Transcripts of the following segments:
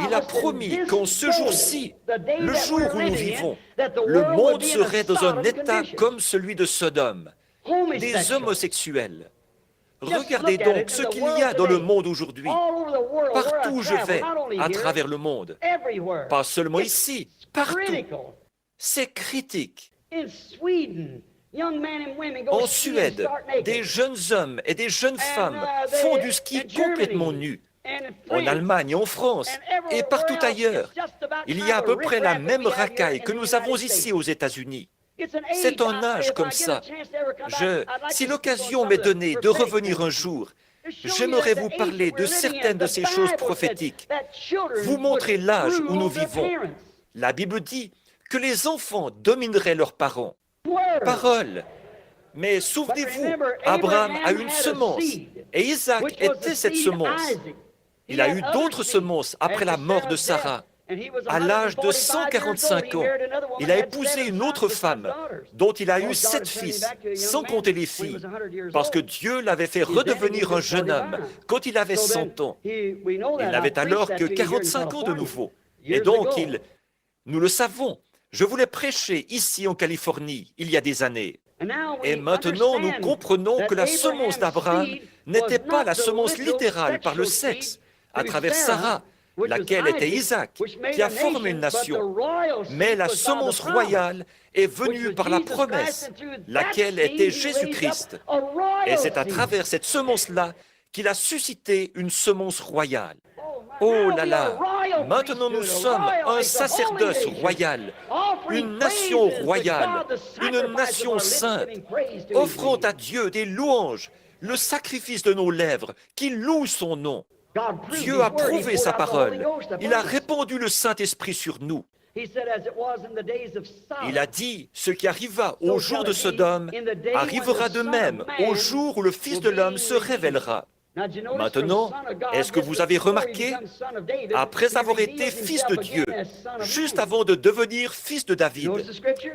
Il a promis qu'en ce jour-ci, le jour où nous vivons, le monde serait dans un état comme celui de Sodome, des homosexuels. Regardez donc ce qu'il y a dans le monde aujourd'hui. Partout où je vais, à travers le monde, pas seulement ici, partout, c'est critique. En Suède, des jeunes hommes et des jeunes femmes font du ski complètement nus. En Allemagne, en France et partout ailleurs, il y a à peu près la même racaille que nous avons ici aux États-Unis. C'est un âge comme ça. Si l'occasion m'est donnée de revenir un jour, j'aimerais vous parler de certaines de ces choses prophétiques, vous montrer l'âge où nous vivons. La Bible dit que les enfants domineraient leurs parents. Parole. Mais souvenez-vous, Abraham a une semence, et Isaac était cette semence. Il a eu d'autres semences après la mort de Sarah. À l'âge de 145 ans, il a épousé une autre femme, dont il a eu 7 fils, sans compter les filles, parce que Dieu l'avait fait redevenir un jeune homme quand il avait 100 ans. Il n'avait alors que 45 ans de nouveau. Et donc, nous le savons, je voulais prêcher ici en Californie, il y a des années. Et maintenant, nous comprenons que la semence d'Abraham n'était pas la semence littérale par le sexe, à travers Sarah, laquelle était Isaac, qui a formé une nation. Mais la semence royale est venue par la promesse, laquelle était Jésus-Christ. Et c'est à travers cette semence-là qu'il a suscité une semence royale. Oh là là, maintenant nous sommes un sacerdoce royal, une nation royale, une nation sainte, offrant à Dieu des louanges, le sacrifice de nos lèvres qui loue son nom. Dieu a prouvé sa parole. Il a répandu le Saint-Esprit sur nous. Il a dit, ce qui arriva au jour de Sodome arrivera de même au jour où le Fils de l'homme se révélera. Maintenant, est-ce que vous avez remarqué, après avoir été fils de Dieu, juste avant de devenir fils de David,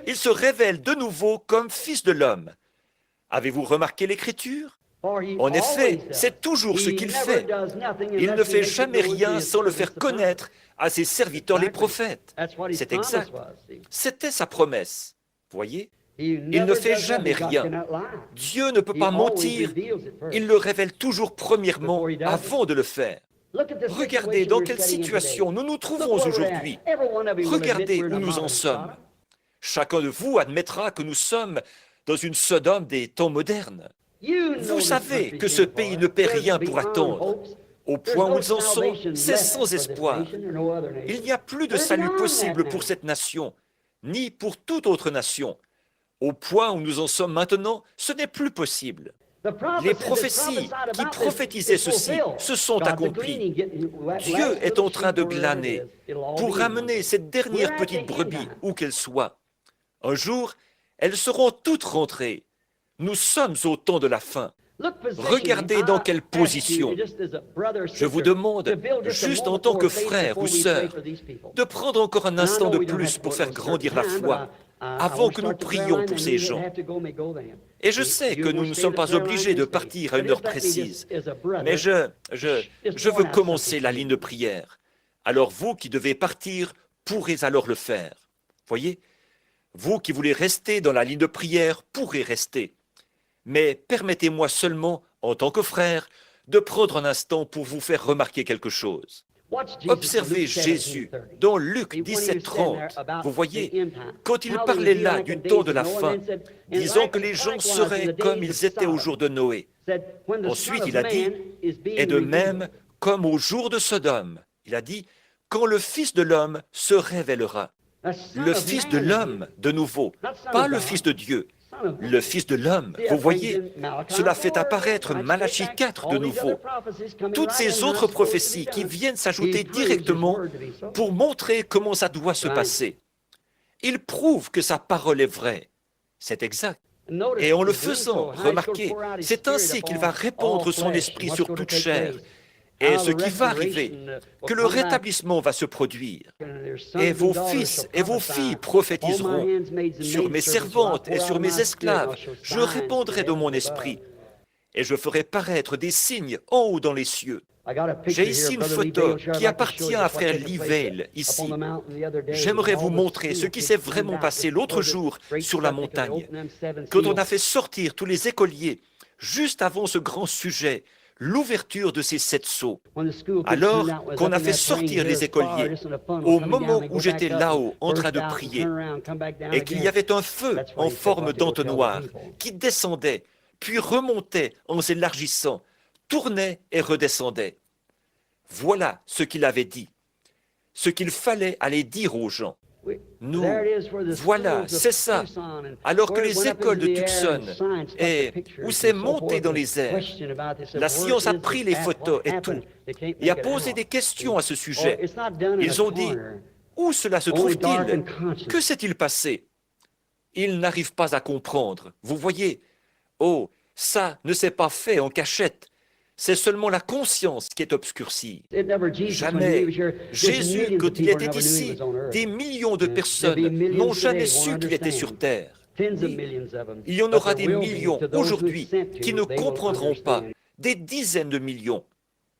il se révèle de nouveau comme fils de l'homme. Avez-vous remarqué l'Écriture? En effet, c'est toujours ce qu'il fait. Il ne fait jamais rien sans le faire connaître à ses serviteurs les prophètes. C'est exact. C'était sa promesse. Voyez? Il ne fait jamais rien. Dieu ne peut pas mentir. Il le révèle toujours premièrement avant de le faire. Regardez dans quelle situation nous nous trouvons aujourd'hui. Regardez où nous en sommes. Chacun de vous admettra que nous sommes dans une Sodome des temps modernes. Vous savez que ce pays ne paie rien pour attendre. Au point où ils en sont, c'est sans espoir. Il n'y a plus de salut possible pour cette nation, ni pour toute autre nation. Au point où nous en sommes maintenant, ce n'est plus possible. Les prophéties qui prophétisaient ceci se sont accomplies. Dieu est en train de glaner pour ramener cette dernière petite brebis, où qu'elle soit. Un jour, elles seront toutes rentrées. Nous sommes au temps de la fin. Regardez dans quelle position. Je vous demande, juste en tant que frère ou sœur, de prendre encore un instant de plus pour faire grandir la foi, avant que nous prions pour ces gens. Et je sais que nous ne sommes pas obligés de partir à une heure précise, mais je veux commencer la ligne de prière. Alors vous qui devez partir pourrez alors le faire. Voyez, vous qui voulez rester dans la ligne de prière pourrez rester. Mais permettez-moi seulement, en tant que frère, de prendre un instant pour vous faire remarquer quelque chose. Observez Jésus dans Luc 17:30. Vous voyez, quand il parlait là du temps de la fin, disant que les gens seraient comme ils étaient au jour de Noé. Ensuite, il a dit, et de même comme au jour de Sodome. Il a dit, quand le Fils de l'homme se révélera. Le Fils de l'homme, de nouveau, pas le Fils de Dieu. Le Fils de l'homme, vous voyez, cela fait apparaître Malachie 4 de nouveau. Toutes ces autres prophéties qui viennent s'ajouter directement pour montrer comment ça doit se passer. Il prouve que sa parole est vraie. C'est exact. Et en le faisant, remarquez, c'est ainsi qu'il va répandre son esprit sur toute chair. Et ce qui va arriver, que le rétablissement va se produire. Et vos fils et vos filles prophétiseront. Sur mes servantes et sur mes esclaves, je répondrai de mon esprit. Et je ferai paraître des signes en haut dans les cieux. J'ai ici une photo qui appartient à frère Lee Vail, ici. J'aimerais vous montrer ce qui s'est vraiment passé l'autre jour sur la montagne, quand on a fait sortir tous les écoliers, juste avant ce grand sujet, l'ouverture de ces 7 sceaux. Alors qu'on a fait sortir les écoliers, au moment où j'étais là-haut en train de prier, et qu'il y avait un feu en forme d'entonnoir qui descendait, puis remontait en s'élargissant, tournait et redescendait. Voilà ce qu'il avait dit, ce qu'il fallait aller dire aux gens. Nous, voilà, c'est ça. Alors que les écoles de Tucson, où c'est monté dans les airs, la science a pris les photos et tout, et a posé des questions à ce sujet. Ils ont dit, où cela se trouve-t-il? Que s'est-il passé? Ils n'arrivent pas à comprendre. Vous voyez, oh, ça ne s'est pas fait en cachette. C'est seulement la conscience qui est obscurcie. Jamais. Jésus, quand il était ici, des millions de personnes n'ont jamais su qu'il était sur terre. Il y en aura des millions aujourd'hui qui ne comprendront pas, des dizaines de millions.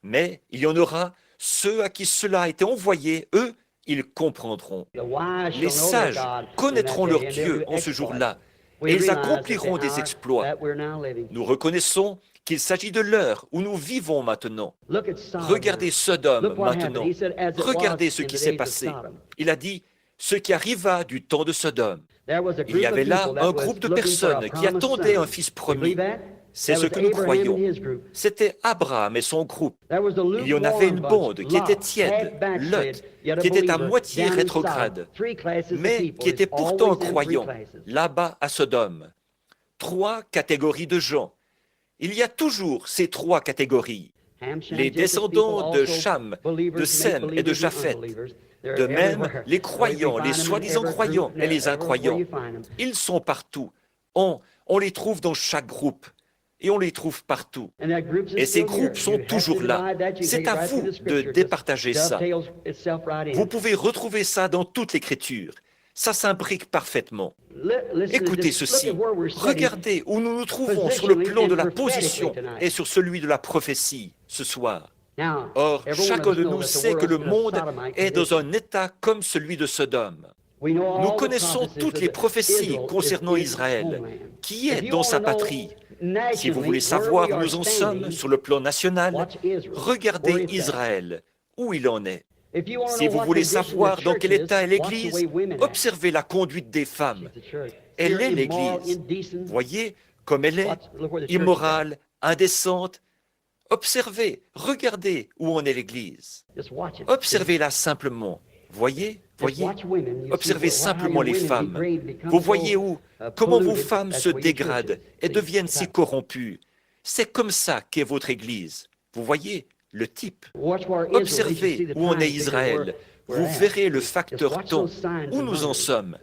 Mais il y en aura ceux à qui cela a été envoyé, eux, ils comprendront. Les sages connaîtront leur Dieu en ce jour-là et ils accompliront des exploits. Nous reconnaissons qu'il s'agit de l'heure où nous vivons maintenant. Regardez Sodome maintenant. Regardez ce qui s'est passé. Il a dit ce qui arriva du temps de Sodome. Il y avait là un groupe de personnes qui attendaient un fils promis. C'est ce que nous croyons. C'était Abraham et son groupe. Il y en avait une bande qui était tiède, Lot, qui était à moitié rétrograde, mais qui était pourtant un croyant, là-bas à Sodome. 3 catégories de gens. Il y a toujours ces 3 catégories. Les descendants de Cham, de Sem et de Japheth. De même, les croyants, les soi-disant croyants et les incroyants. Ils sont partout. On les trouve dans chaque groupe. Et on les trouve partout. Et ces groupes sont toujours là. C'est à vous de départager ça. Vous pouvez retrouver ça dans toute l'Écriture. Ça s'imbrique parfaitement. Écoutez ceci. Regardez où nous nous trouvons sur le plan de la position et sur celui de la prophétie ce soir. Or, chacun de nous sait que le monde est dans un état comme celui de Sodome. Nous connaissons toutes les prophéties concernant Israël, qui est dans sa patrie. Si vous voulez savoir où nous en sommes sur le plan national, regardez Israël, où il en est. Si vous voulez savoir dans quel état est l'Église, observez la conduite des femmes. Elle est l'Église. Voyez comme elle est, immorale, indécente. Observez, regardez où en est l'Église. Observez-la simplement. Voyez, observez simplement les femmes. Vous voyez comment vos femmes se dégradent et deviennent si corrompues. C'est comme ça qu'est votre Église. Vous voyez le type. Observez où en est Israël. Vous verrez le facteur temps, où nous en sommes.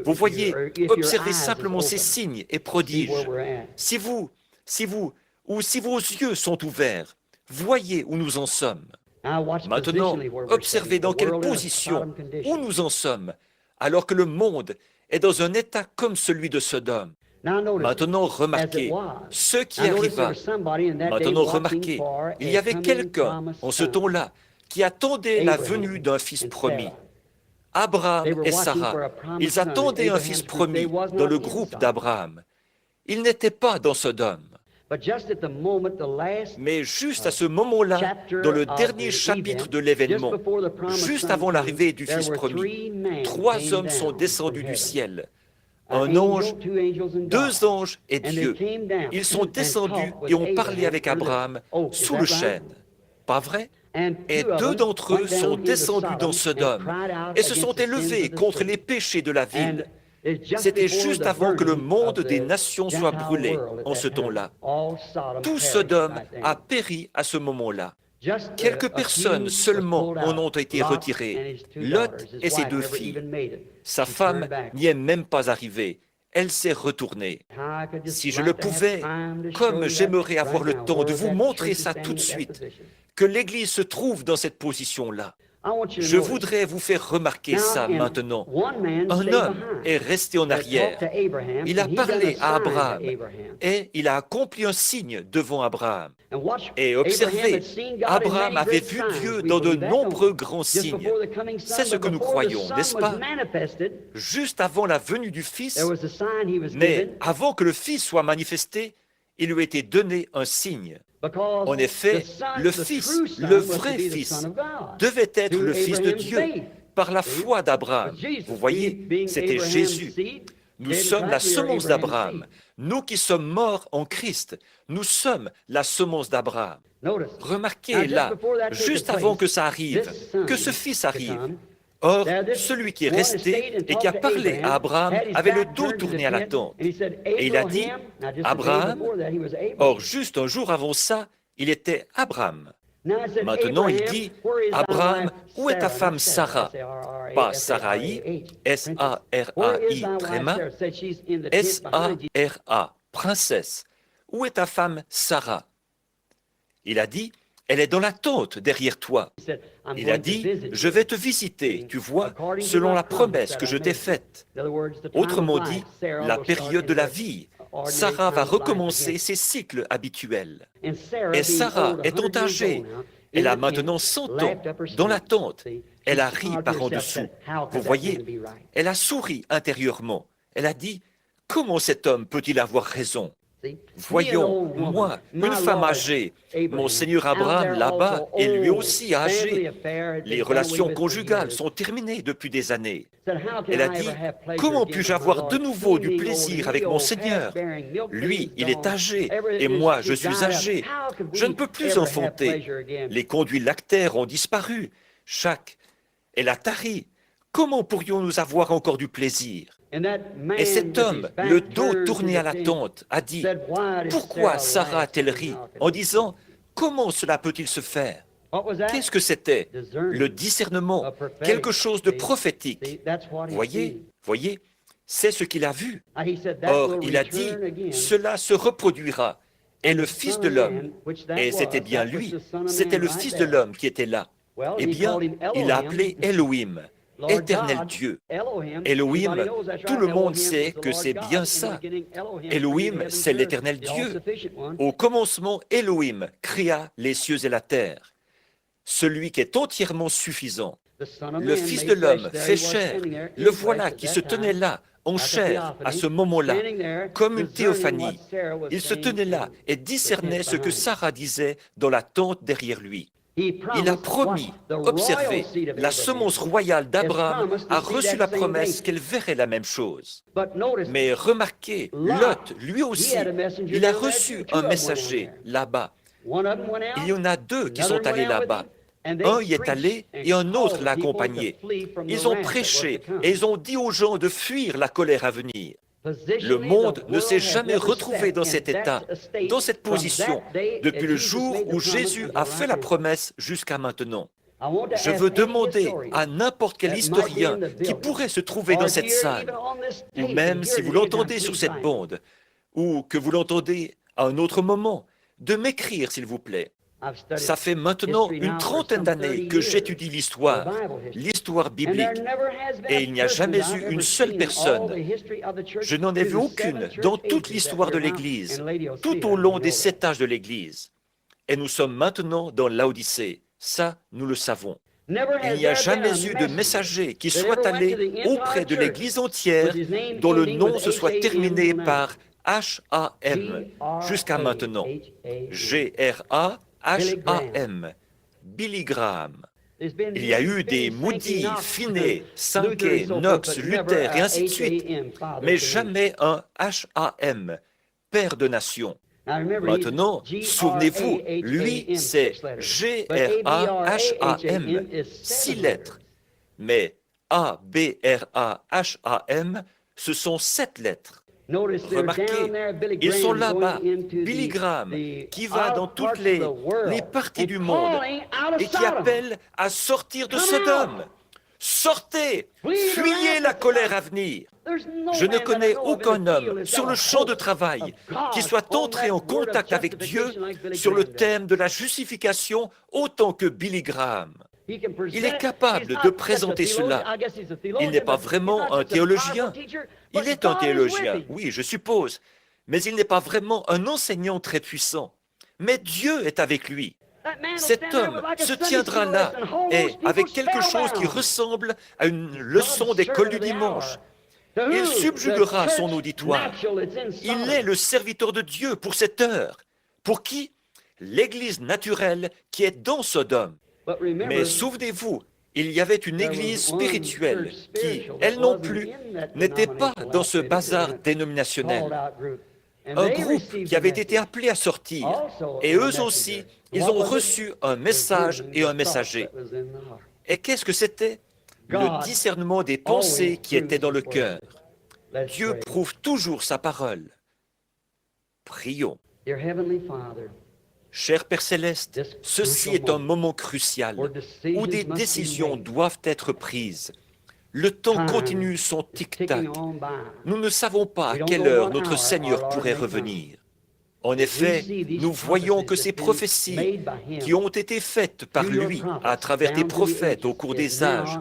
Vous voyez, observez simplement ces signes et prodiges. Si vos yeux sont ouverts, voyez où nous en sommes. Maintenant, observez dans quelle position, où nous en sommes, alors que le monde est dans un état comme celui de Sodome. Maintenant, remarquez ce qui arriva. Maintenant, remarquez, il y avait quelqu'un en ce temps-là qui attendait la venue d'un fils promis. Abraham et Sarah, ils attendaient un fils promis dans le groupe d'Abraham. Ils n'étaient pas dans Sodome. Mais juste à ce moment-là, dans le dernier chapitre de l'événement, juste avant l'arrivée du Fils promis, 3 hommes sont descendus du ciel. Un ange, 2 anges et Dieu. Ils sont descendus et ont parlé avec Abraham sous le chêne. Pas vrai? Et 2 d'entre eux sont descendus dans Sodome et se sont élevés contre les péchés de la ville. C'était juste avant que le monde des nations soit brûlé en ce temps-là. Tout Sodome a péri à ce moment-là. Quelques personnes seulement en ont été retirées. Lot et ses 2 filles. Sa femme n'y est même pas arrivée. Elle s'est retournée. Si je le pouvais, comme j'aimerais avoir le temps de vous montrer ça tout de suite, que l'Église se trouve dans cette position-là. Je voudrais vous faire remarquer ça maintenant. Un homme est resté en arrière. Il a parlé à Abraham et il a accompli un signe devant Abraham. Et observez, Abraham avait vu Dieu dans de nombreux grands signes. C'est ce que nous croyons, n'est-ce pas? Juste avant la venue du Fils, mais avant que le Fils soit manifesté, il lui a été donné un signe. En effet, le Fils, le vrai Fils, devait être le Fils de Dieu par la foi d'Abraham. Vous voyez, c'était Jésus. Nous sommes la semence d'Abraham. Nous qui sommes morts en Christ, nous sommes la semence d'Abraham. Remarquez là, juste avant que ça arrive, que ce Fils arrive. Or, celui qui est resté et qui a parlé à Abraham avait le dos tourné à la tente. Et il a dit, Abraham, or juste un jour avant ça, il était Abraham. Maintenant, il dit, Abraham, où est ta femme Sarah? Pas Sarai, S-A-R-A-I, tréma, S-A-R-A, princesse. Où est ta femme Sarah? Il a dit, elle est dans la tente derrière toi. Il a dit, je vais te visiter, tu vois, selon la promesse que je t'ai faite. Autrement dit, la période de la vie. Sarah va recommencer ses cycles habituels. Et Sarah étant âgée, elle a maintenant 100 ans dans la tente. Elle a ri par en dessous. Vous voyez, elle a souri intérieurement. Elle a dit, comment cet homme peut-il avoir raison? Voyons, moi, une femme âgée, mon Seigneur Abraham là-bas est lui aussi âgé. Les relations conjugales sont terminées depuis des années. Elle a dit, comment puis-je avoir de nouveau du plaisir avec mon Seigneur? Lui, il est âgé, et moi, je suis âgé. Je ne peux plus enfanter. Les conduits lactaires ont disparu. Elle a tari. Comment pourrions-nous avoir encore du plaisir? Et cet homme, le dos tourné à la tente, a dit, « Pourquoi Sarah a-t-elle ri ?» en disant, « Comment cela peut-il se faire ?» Qu'est-ce que c'était? Le discernement, quelque chose de prophétique. Voyez, c'est ce qu'il a vu. Or, il a dit, « Cela se reproduira. » Et le Fils de l'homme, et c'était bien lui, c'était le Fils de l'homme qui était là. Eh bien, il l'a appelé Elohim. Éternel Dieu. Elohim, tout le monde sait que c'est bien ça. Elohim, c'est l'éternel Dieu. Au commencement, Elohim créa les cieux et la terre. Celui qui est entièrement suffisant. Le Fils de l'homme fait chair. Le voilà qui se tenait là, en chair, à ce moment-là, comme une théophanie. Il se tenait là et discernait ce que Sarah disait dans la tente derrière lui. Il a promis, observez, la semence royale d'Abraham a reçu la promesse qu'elle verrait la même chose. Mais remarquez, Lot, lui aussi, il a reçu un messager là-bas. Il y en a deux qui sont allés là-bas. Un y est allé et un autre l'a accompagné. Ils ont prêché et ils ont dit aux gens de fuir la colère à venir. Le monde ne s'est jamais retrouvé dans cet état, dans cette position, depuis le jour où Jésus a fait la promesse jusqu'à maintenant. Je veux demander à n'importe quel historien qui pourrait se trouver dans cette salle, ou même si vous l'entendez sur cette bande, ou que vous l'entendez à un autre moment, de m'écrire, s'il vous plaît. Ça fait maintenant une trentaine d'années que j'étudie l'histoire biblique, et il n'y a jamais eu une seule personne. Je n'en ai vu aucune dans toute l'histoire de l'Église, tout au long des 7 âges de l'Église. Et nous sommes maintenant dans l'Odyssée. Ça, nous le savons. Il n'y a jamais eu de messager qui soit allé auprès de l'Église entière dont le nom se soit terminé par H-A-M jusqu'à maintenant. G-R-A-H-A-M, Billy Graham. Il y a eu des Moody, Finney, Sankey, Knox, Luther et ainsi de suite, mais jamais un H-A-M, Père de Nation. Maintenant, souvenez-vous, lui, c'est G-R-A-H-A-M, 6 lettres, mais A-B-R-A-H-A-M, ce sont 7 lettres. Remarquez, ils sont là-bas, Billy Graham, qui va dans toutes les parties du monde et qui appelle à sortir de Sodome. Sortez, fuyez la colère à venir. Je ne connais aucun homme sur le champ de travail qui soit entré en contact avec Dieu sur le thème de la justification autant que Billy Graham. Il est capable de présenter cela. Il n'est pas vraiment un théologien. Il est un théologien, oui, je suppose, mais il n'est pas vraiment un enseignant très puissant. Mais Dieu est avec lui. Cet homme se tiendra là et avec quelque chose qui ressemble à une leçon d'école du dimanche. Il subjuguera son auditoire. Il est le serviteur de Dieu pour cette heure. Pour qui? L'Église naturelle qui est dans Sodome. Mais souvenez-vous, il y avait une Église spirituelle qui, elle non plus, n'était pas dans ce bazar dénominationnel. Un groupe qui avait été appelé à sortir. Et eux aussi, ils ont reçu un message et un messager. Et qu'est-ce que c'était? Le discernement des pensées qui étaient dans le cœur. Dieu prouve toujours sa parole. Prions. Cher Père Céleste, ceci est un moment crucial où des décisions doivent être prises. Le temps continue son tic-tac. Nous ne savons pas à quelle heure notre Seigneur pourrait revenir. En effet, nous voyons que ces prophéties qui ont été faites par lui à travers des prophètes au cours des âges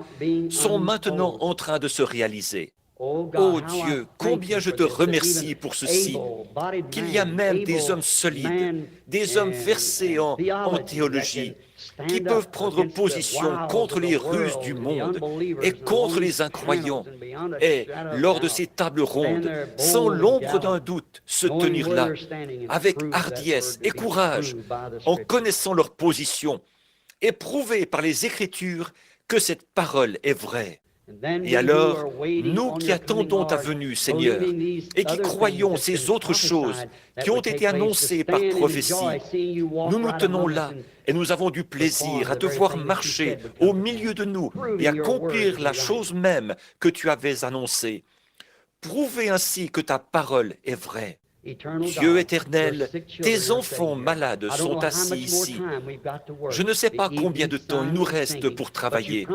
sont maintenant en train de se réaliser. Ô Dieu, combien je te remercie pour ceci, qu'il y a même des hommes solides, des hommes versés en théologie, qui peuvent prendre position contre les ruses du monde et contre les incroyants, et lors de ces tables rondes, sans l'ombre d'un doute, se tenir là, avec hardiesse et courage, en connaissant leur position, et prouver par les Écritures que cette parole est vraie. Et alors, nous qui attendons ta venue, Seigneur, et qui croyons ces autres choses qui ont été annoncées par prophétie, nous nous tenons là et nous avons du plaisir à te voir marcher au milieu de nous et accomplir la chose même que tu avais annoncée. Prouver ainsi que ta parole est vraie. Dieu éternel, tes enfants malades sont assis ici. Je ne sais pas combien de temps il nous reste pour travailler.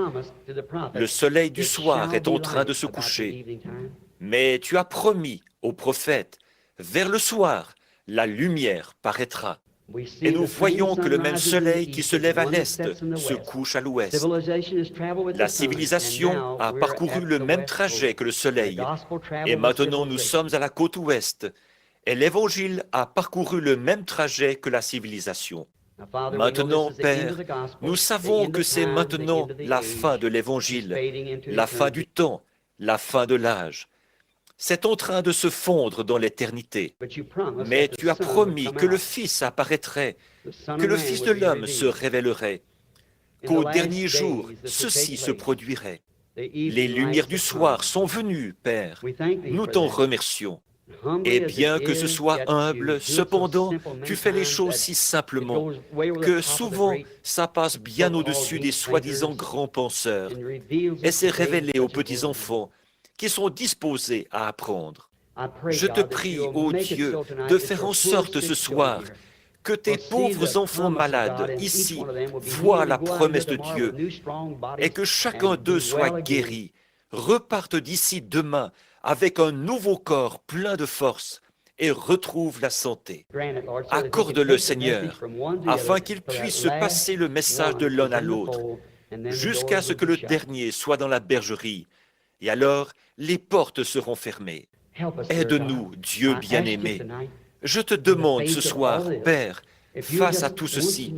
Le soleil du soir est en train de se coucher. Mais tu as promis aux prophètes, vers le soir, la lumière paraîtra. Et nous voyons que le même soleil qui se lève à l'est se couche à l'ouest. La civilisation a parcouru le même trajet que le soleil. Et maintenant nous sommes à la côte ouest. Et l'Évangile a parcouru le même trajet que la civilisation. Maintenant, Père, nous savons que c'est maintenant la fin de l'Évangile, la fin du temps, la fin de l'âge. C'est en train de se fondre dans l'éternité. Mais tu as promis que le Fils apparaîtrait, que le Fils de l'homme se révélerait, qu'au dernier jour, ceci se produirait. Les lumières du soir sont venues, Père. Nous t'en remercions. Et bien que ce soit humble, cependant, tu fais les choses si simplement que souvent ça passe bien au-dessus des soi-disant grands penseurs et c'est révélé aux petits-enfants qui sont disposés à apprendre. Je te prie, ô Dieu, de faire en sorte ce soir que tes pauvres enfants malades ici voient la promesse de Dieu et que chacun d'eux soit guéri, reparte d'ici demain avec un nouveau corps plein de force et retrouve la santé. Accorde-le, Seigneur, afin qu'il puisse passer le message de l'un à l'autre, jusqu'à ce que le dernier soit dans la bergerie, et alors les portes seront fermées. Aide-nous, Dieu bien-aimé. Je te demande ce soir, Père, face à tout ceci,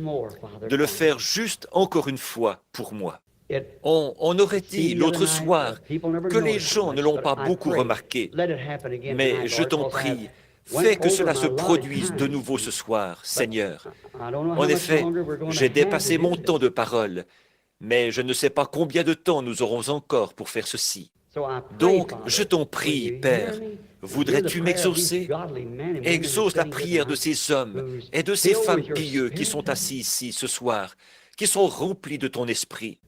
de le faire juste encore une fois pour moi. On aurait dit l'autre soir que les gens ne l'ont pas beaucoup remarqué, mais je t'en prie, fais que cela se produise de nouveau ce soir, Seigneur. En effet, j'ai dépassé mon temps de parole, mais je ne sais pas combien de temps nous aurons encore pour faire ceci. Donc, je t'en prie, Père, voudrais-tu m'exaucer? Exauce la prière de ces hommes et de ces femmes pieux qui sont assis ici ce soir, qui sont remplis de ton esprit.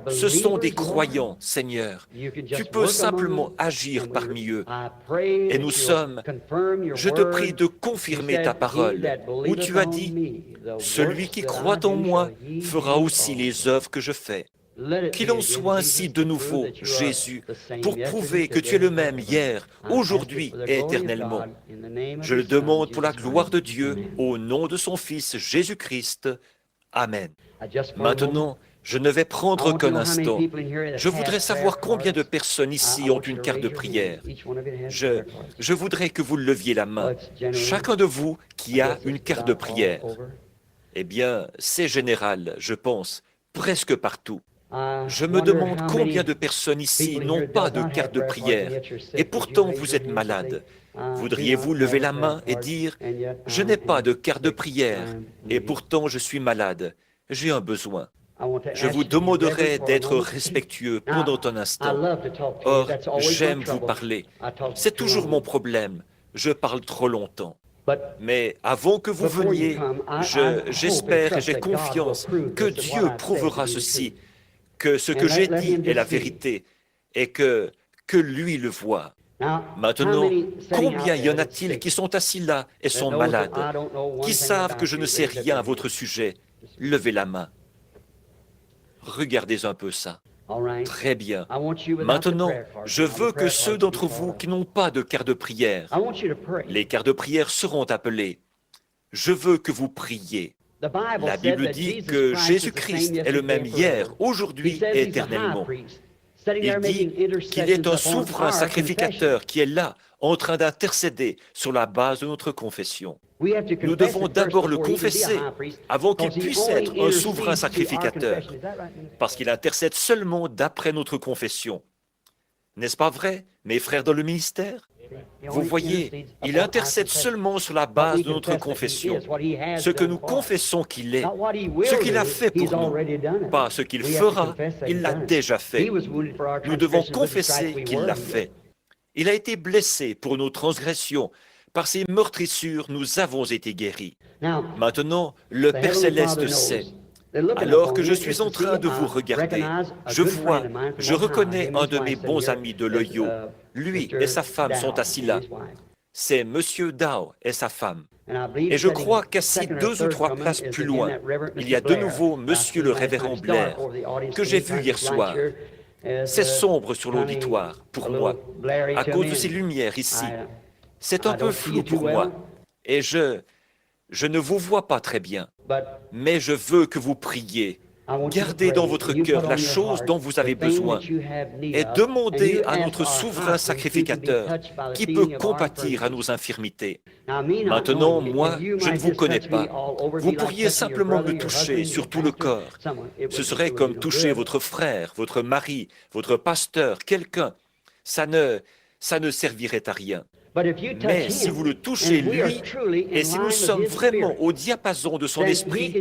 Ce sont des croyants, Seigneur. Tu peux simplement agir parmi eux. Et nous sommes, je te prie de confirmer ta parole, où tu as dit, « Celui qui croit en moi fera aussi les œuvres que je fais. » Qu'il en soit ainsi de nouveau, Jésus, pour prouver que tu es le même hier, aujourd'hui et éternellement. Je le demande pour la gloire de Dieu, au nom de son Fils Jésus-Christ. Amen. Maintenant, Je ne vais prendre qu'un instant. Je voudrais savoir combien de personnes ici ont une carte de prière. Je voudrais que vous leviez la main. Chacun de vous qui a une carte de prière. Eh bien, c'est général, je pense, presque partout. Je me demande combien de personnes ici n'ont pas de carte de prière, et pourtant vous êtes malade. Voudriez-vous lever la main et dire « Je n'ai pas de carte de prière, et pourtant je suis malade, j'ai un besoin ». Je vous demanderai d'être respectueux pendant un instant. Or, j'aime vous parler. C'est toujours mon problème. Je parle trop longtemps. Mais avant que vous veniez, j'espère et j'ai confiance que Dieu prouvera ceci, que ce que j'ai dit est la vérité et que lui le voit. Maintenant, combien y en a-t-il qui sont assis là et sont malades, qui savent que je ne sais rien à votre sujet? Levez la main. Regardez un peu ça. Très bien. Maintenant, je veux que ceux d'entre vous qui n'ont pas de carte de prière, les cartes de prière seront appelées. Je veux que vous priez. La Bible dit que Jésus-Christ est le même hier, aujourd'hui et éternellement. Il dit qu'il est un souverain sacrificateur qui est là, en train d'intercéder sur la base de notre confession. Nous devons d'abord le confesser avant qu'il puisse être un souverain sacrificateur, parce qu'il intercède seulement d'après notre confession. N'est-ce pas vrai, mes frères dans le ministère? Vous voyez, il intercède seulement sur la base de notre confession, ce que nous confessons qu'il est, ce qu'il a fait pour nous, pas ce qu'il fera, il l'a déjà fait. Nous devons confesser qu'il l'a fait. Il a été blessé pour nos transgressions. Par ses meurtrissures, nous avons été guéris. Maintenant, le Père Céleste sait. Alors que je suis en train de vous regarder, je reconnais un de mes bons amis de l'Ohio. Lui et sa femme sont assis là. C'est Monsieur Dow et sa femme. Et je crois qu'assis 2 ou 3 places plus loin, il y a de nouveau Monsieur le révérend Blair, que j'ai vu hier soir. C'est sombre sur l'auditoire, pour moi, à cause de ces lumières ici. C'est un peu flou pour moi, et je ne vous vois pas très bien, mais je veux que vous priez. Gardez dans votre cœur la chose dont vous avez besoin et demandez à notre souverain sacrificateur qui peut compatir à nos infirmités. Maintenant, moi, je ne vous connais pas. Vous pourriez simplement me toucher sur tout le corps. Ce serait comme toucher votre frère, votre mari, votre pasteur, quelqu'un. Ça ne servirait à rien. Mais si vous le touchez lui, et si nous sommes vraiment au diapason de son esprit,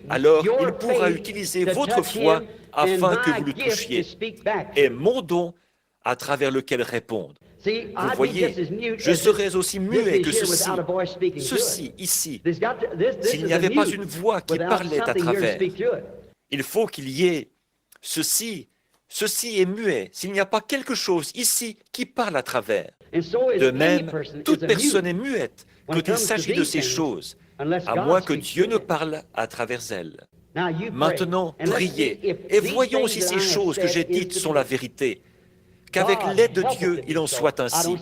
alors il pourra utiliser votre foi afin que vous le touchiez, et mon don à travers lequel répondre. Vous voyez, je serais aussi muet que ceci. Ceci, ici, s'il n'y avait pas une voix qui parlait à travers. Il faut qu'il y ait ceci. Ceci est muet, s'il n'y a pas quelque chose ici qui parle à travers. De même, toute personne est muette quand il s'agit de ces choses, à moins que Dieu ne parle à travers elles. Maintenant, priez, et voyons si ces choses que j'ai dites sont la vérité. Qu'avec l'aide de Dieu, il en soit ainsi.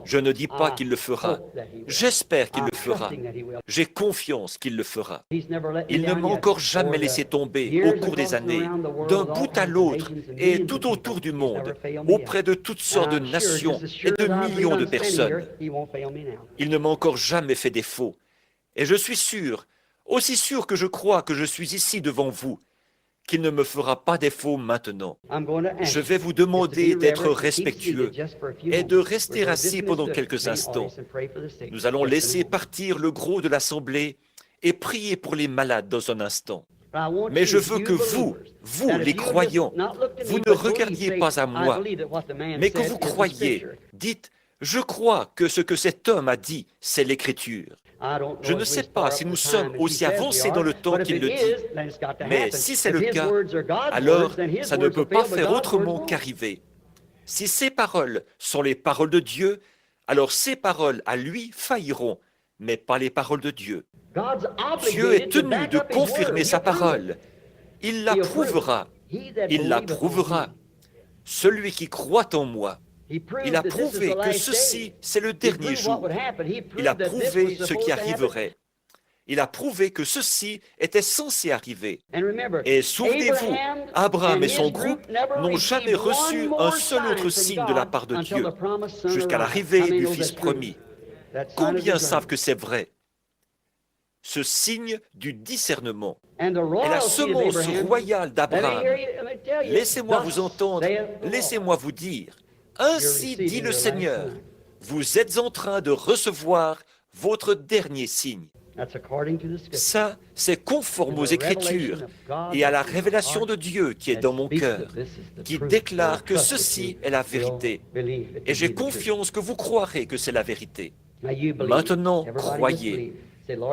Je ne dis pas qu'il le fera. J'espère qu'il le fera. J'ai confiance qu'il le fera. Il ne m'a encore jamais laissé tomber au cours des années, d'un bout à l'autre et tout autour du monde, auprès de toutes sortes de nations et de millions de personnes. Il ne m'a encore jamais fait défaut. Et je suis sûr, aussi sûr que je crois que je suis ici devant vous, qu'il ne me fera pas défaut maintenant. Je vais vous demander d'être respectueux et de rester assis pendant quelques instants. Nous allons laisser partir le gros de l'Assemblée et prier pour les malades dans un instant. Mais je veux que vous, les croyants, vous ne regardiez pas à moi, mais que vous croyiez. Dites, je crois que ce que cet homme a dit, c'est l'Écriture. Je ne sais pas si nous sommes aussi avancés dans le temps qu'il le dit, mais si c'est le cas, alors ça ne peut pas faire autrement qu'arriver. Si ces paroles sont les paroles de Dieu, alors ces paroles à lui failliront, mais pas les paroles de Dieu. Dieu est tenu de confirmer sa parole. Il l'approuvera. Il l'approuvera. Celui qui croit en moi, il a prouvé que ceci, c'est le dernier jour. Il a prouvé ce qui arriverait. Il a prouvé que ceci était censé arriver. Et souvenez-vous, Abraham et son groupe n'ont jamais reçu un seul autre signe de la part de Dieu jusqu'à l'arrivée du Fils promis. Combien savent que c'est vrai? Ce signe du discernement est la semence royale d'Abraham. Laissez-moi vous entendre, laissez-moi vous dire. Ainsi dit le Seigneur, vous êtes en train de recevoir votre dernier signe. Ça, c'est conforme aux Écritures et à la révélation de Dieu qui est dans mon cœur, qui déclare que ceci est la vérité. Et j'ai confiance que vous croirez que c'est la vérité. Maintenant, croyez.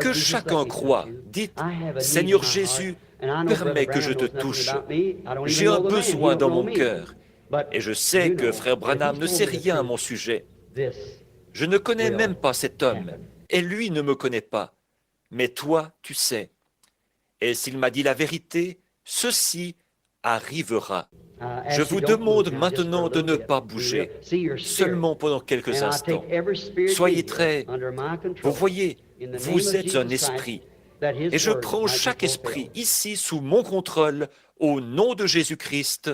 Que chacun croit. Dites, Seigneur Jésus, permets que je te touche. J'ai un besoin dans mon cœur. Et je sais que Frère Branham ne sait rien à mon sujet. Je ne connais même pas cet homme, et lui ne me connaît pas. Mais toi, tu sais. Et s'il m'a dit la vérité, ceci arrivera. Je vous demande maintenant de ne pas bouger, seulement pendant quelques instants. Soyez très... Vous voyez, vous êtes un esprit. Et je prends chaque esprit ici sous mon contrôle au nom de Jésus-Christ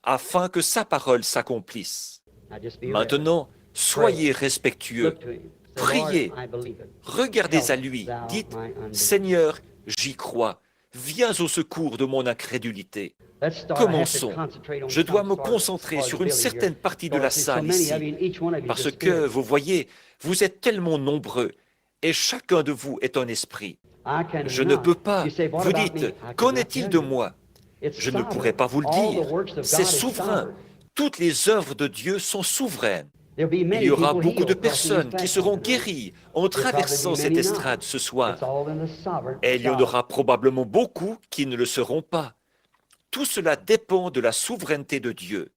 afin que sa parole s'accomplisse. Maintenant, soyez respectueux. Priez. Regardez à lui. Dites, Seigneur, j'y crois. Viens au secours de mon incrédulité. Commençons. Je dois me concentrer sur une certaine partie de la salle ici, parce que, vous voyez, vous êtes tellement nombreux, et chacun de vous est un esprit. Je ne peux pas. Vous dites, qu'en est-il de moi? Je ne pourrais pas vous le dire. C'est souverain. Toutes les œuvres de Dieu sont souveraines. Il y aura beaucoup de personnes qui seront guéries en traversant cette estrade ce soir. Et il y en aura probablement beaucoup qui ne le seront pas. Tout cela dépend de la souveraineté de Dieu.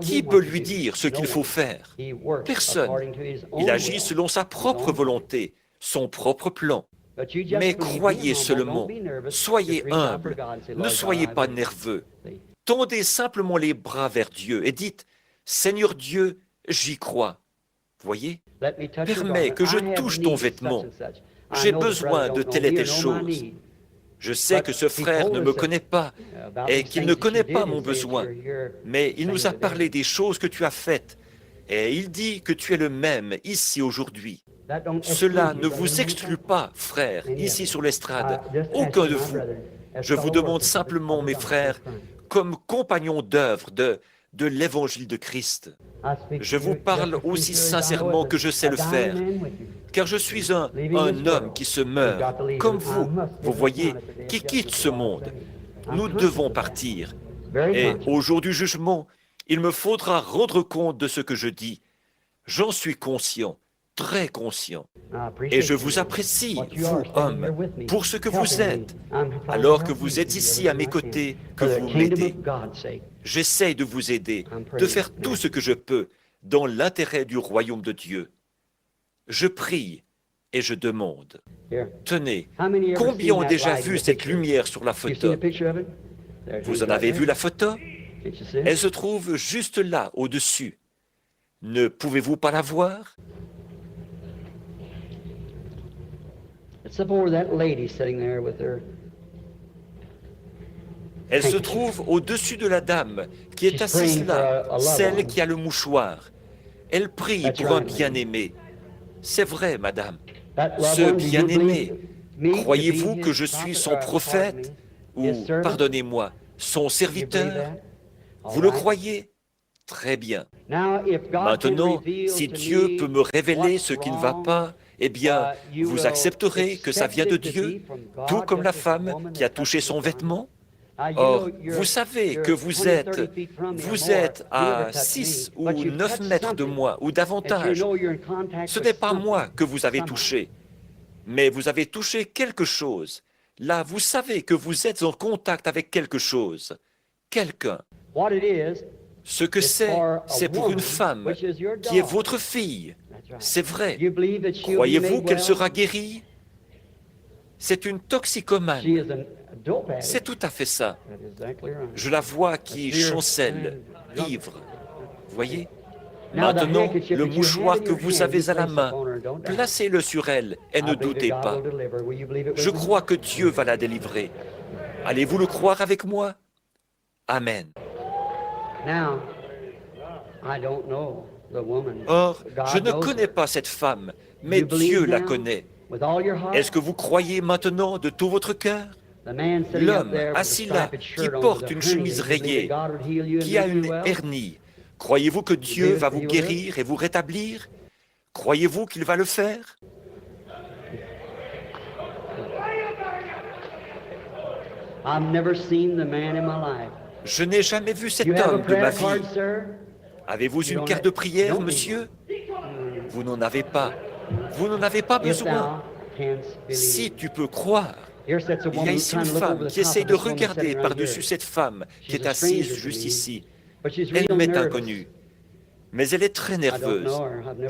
Qui peut lui dire ce qu'il faut faire? Personne. Il agit selon sa propre volonté, son propre plan. Mais croyez seulement, soyez humble, ne soyez pas nerveux. Tendez simplement les bras vers Dieu et dites, Seigneur Dieu, j'y crois. Voyez, permets que je touche ton vêtement. J'ai besoin de telle et telle chose. Je sais que ce frère ne me connaît pas et qu'il ne connaît pas mon besoin, mais il nous a parlé des choses que tu as faites et il dit que tu es le même ici aujourd'hui. Cela ne vous exclut pas, frère, ici sur l'estrade, aucun de vous. Je vous demande simplement, mes frères, comme compagnons d'œuvre de l'évangile de Christ. Je vous parle aussi sincèrement que je sais le faire, car je suis un homme qui se meurt, comme vous voyez, qui quitte ce monde. Nous devons partir. Et au jour du jugement, il me faudra rendre compte de ce que je dis. J'en suis conscient, très conscient. Et je vous apprécie, vous, hommes, pour ce que vous êtes, alors que vous êtes ici à mes côtés, que vous m'aidez. J'essaye de vous aider, de faire tout ce que je peux dans l'intérêt du royaume de Dieu. Je prie et je demande. Tenez, combien ont déjà vu cette lumière sur la photo? Vous en avez vu la photo? Elle se trouve juste là, au-dessus. Ne pouvez-vous pas la voir? Elle se trouve au-dessus de la dame qui est assise là, celle qui a le mouchoir. Elle prie pour un bien-aimé. C'est vrai, madame. Ce bien-aimé, croyez-vous que je suis son prophète ou, pardonnez-moi, son serviteur? Vous le croyez? Très bien. Maintenant, si Dieu peut me révéler ce qui ne va pas, eh bien, vous accepterez que ça vient de Dieu, tout comme la femme qui a touché son vêtement? Or, vous savez que vous êtes à 6 ou 9 mètres de moi, ou davantage. Ce n'est pas moi que vous avez touché, mais vous avez touché quelque chose. Là, vous savez que vous êtes en contact avec quelque chose, quelqu'un. Ce que c'est pour une femme qui est votre fille. C'est vrai. Croyez-vous qu'elle sera guérie? C'est une toxicomane. C'est tout à fait ça. Je la vois qui chancelle, ivre. Voyez? Maintenant, le mouchoir que vous avez à la main, placez-le sur elle et ne doutez pas. Je crois que Dieu va la délivrer. Allez-vous le croire avec moi? Amen. Or, je ne connais pas cette femme, mais Dieu la connaît. Est-ce que vous croyez maintenant de tout votre cœur? L'homme assis là, qui porte une chemise rayée, qui a une hernie, croyez-vous que Dieu va vous guérir et vous rétablir? Croyez-vous qu'il va le faire? Je n'ai jamais vu cet homme de ma vie. Avez-vous une carte de prière, monsieur? Vous n'en avez pas. Vous n'en avez pas besoin. Si tu peux croire, il y a ici une femme qui essaye de regarder par-dessus cette femme qui est assise juste ici. Elle m'est inconnue, mais elle est très nerveuse.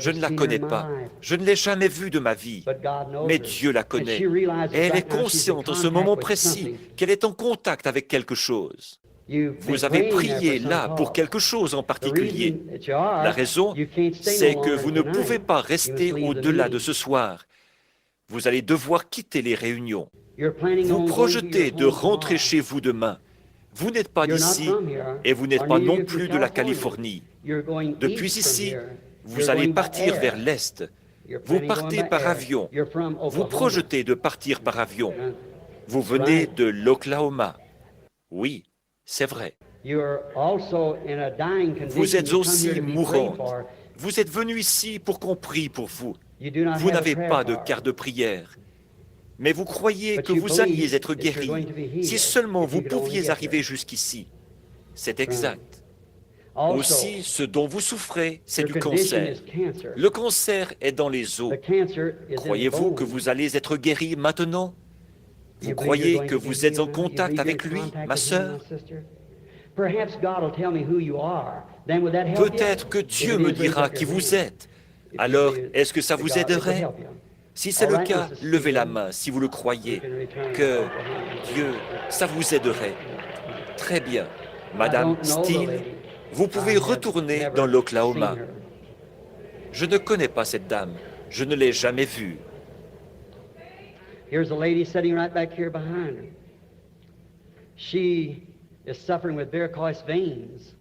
Je ne la connais pas. Je ne l'ai jamais vue de ma vie, mais Dieu la connaît. Et elle est consciente en ce moment précis qu'elle est en contact avec quelque chose. Vous avez prié là pour quelque chose en particulier. La raison, c'est que vous ne pouvez pas rester au-delà de ce soir. Vous allez devoir quitter les réunions. Vous projetez de rentrer chez vous demain. Vous n'êtes pas d'ici et vous n'êtes pas non plus de la Californie. Depuis ici, vous allez partir vers l'Est. Vous partez par avion. Vous projetez de partir par avion. Vous venez de l'Oklahoma. Oui, c'est vrai. Vous êtes aussi mourante. Vous êtes venu ici pour qu'on prie pour vous. Vous n'avez pas de carte de prière. Mais vous croyez que vous alliez être guéri si seulement vous pouviez arriver jusqu'ici. C'est exact. Aussi, ce dont vous souffrez, c'est du cancer. Le cancer est dans les os. Croyez-vous que vous allez être guéri maintenant? Vous croyez que vous êtes en contact avec lui, ma sœur? Peut-être que Dieu me dira qui vous êtes. Alors, est-ce que ça vous aiderait? Si c'est le cas, levez la main si vous le croyez, que Dieu, ça vous aiderait. Très bien. Madame Steele, vous pouvez retourner dans l'Oklahoma. Je ne connais pas cette dame. Je ne l'ai jamais vue. Here's a lady sitting right back here behind her. She is suffering with varicose veins.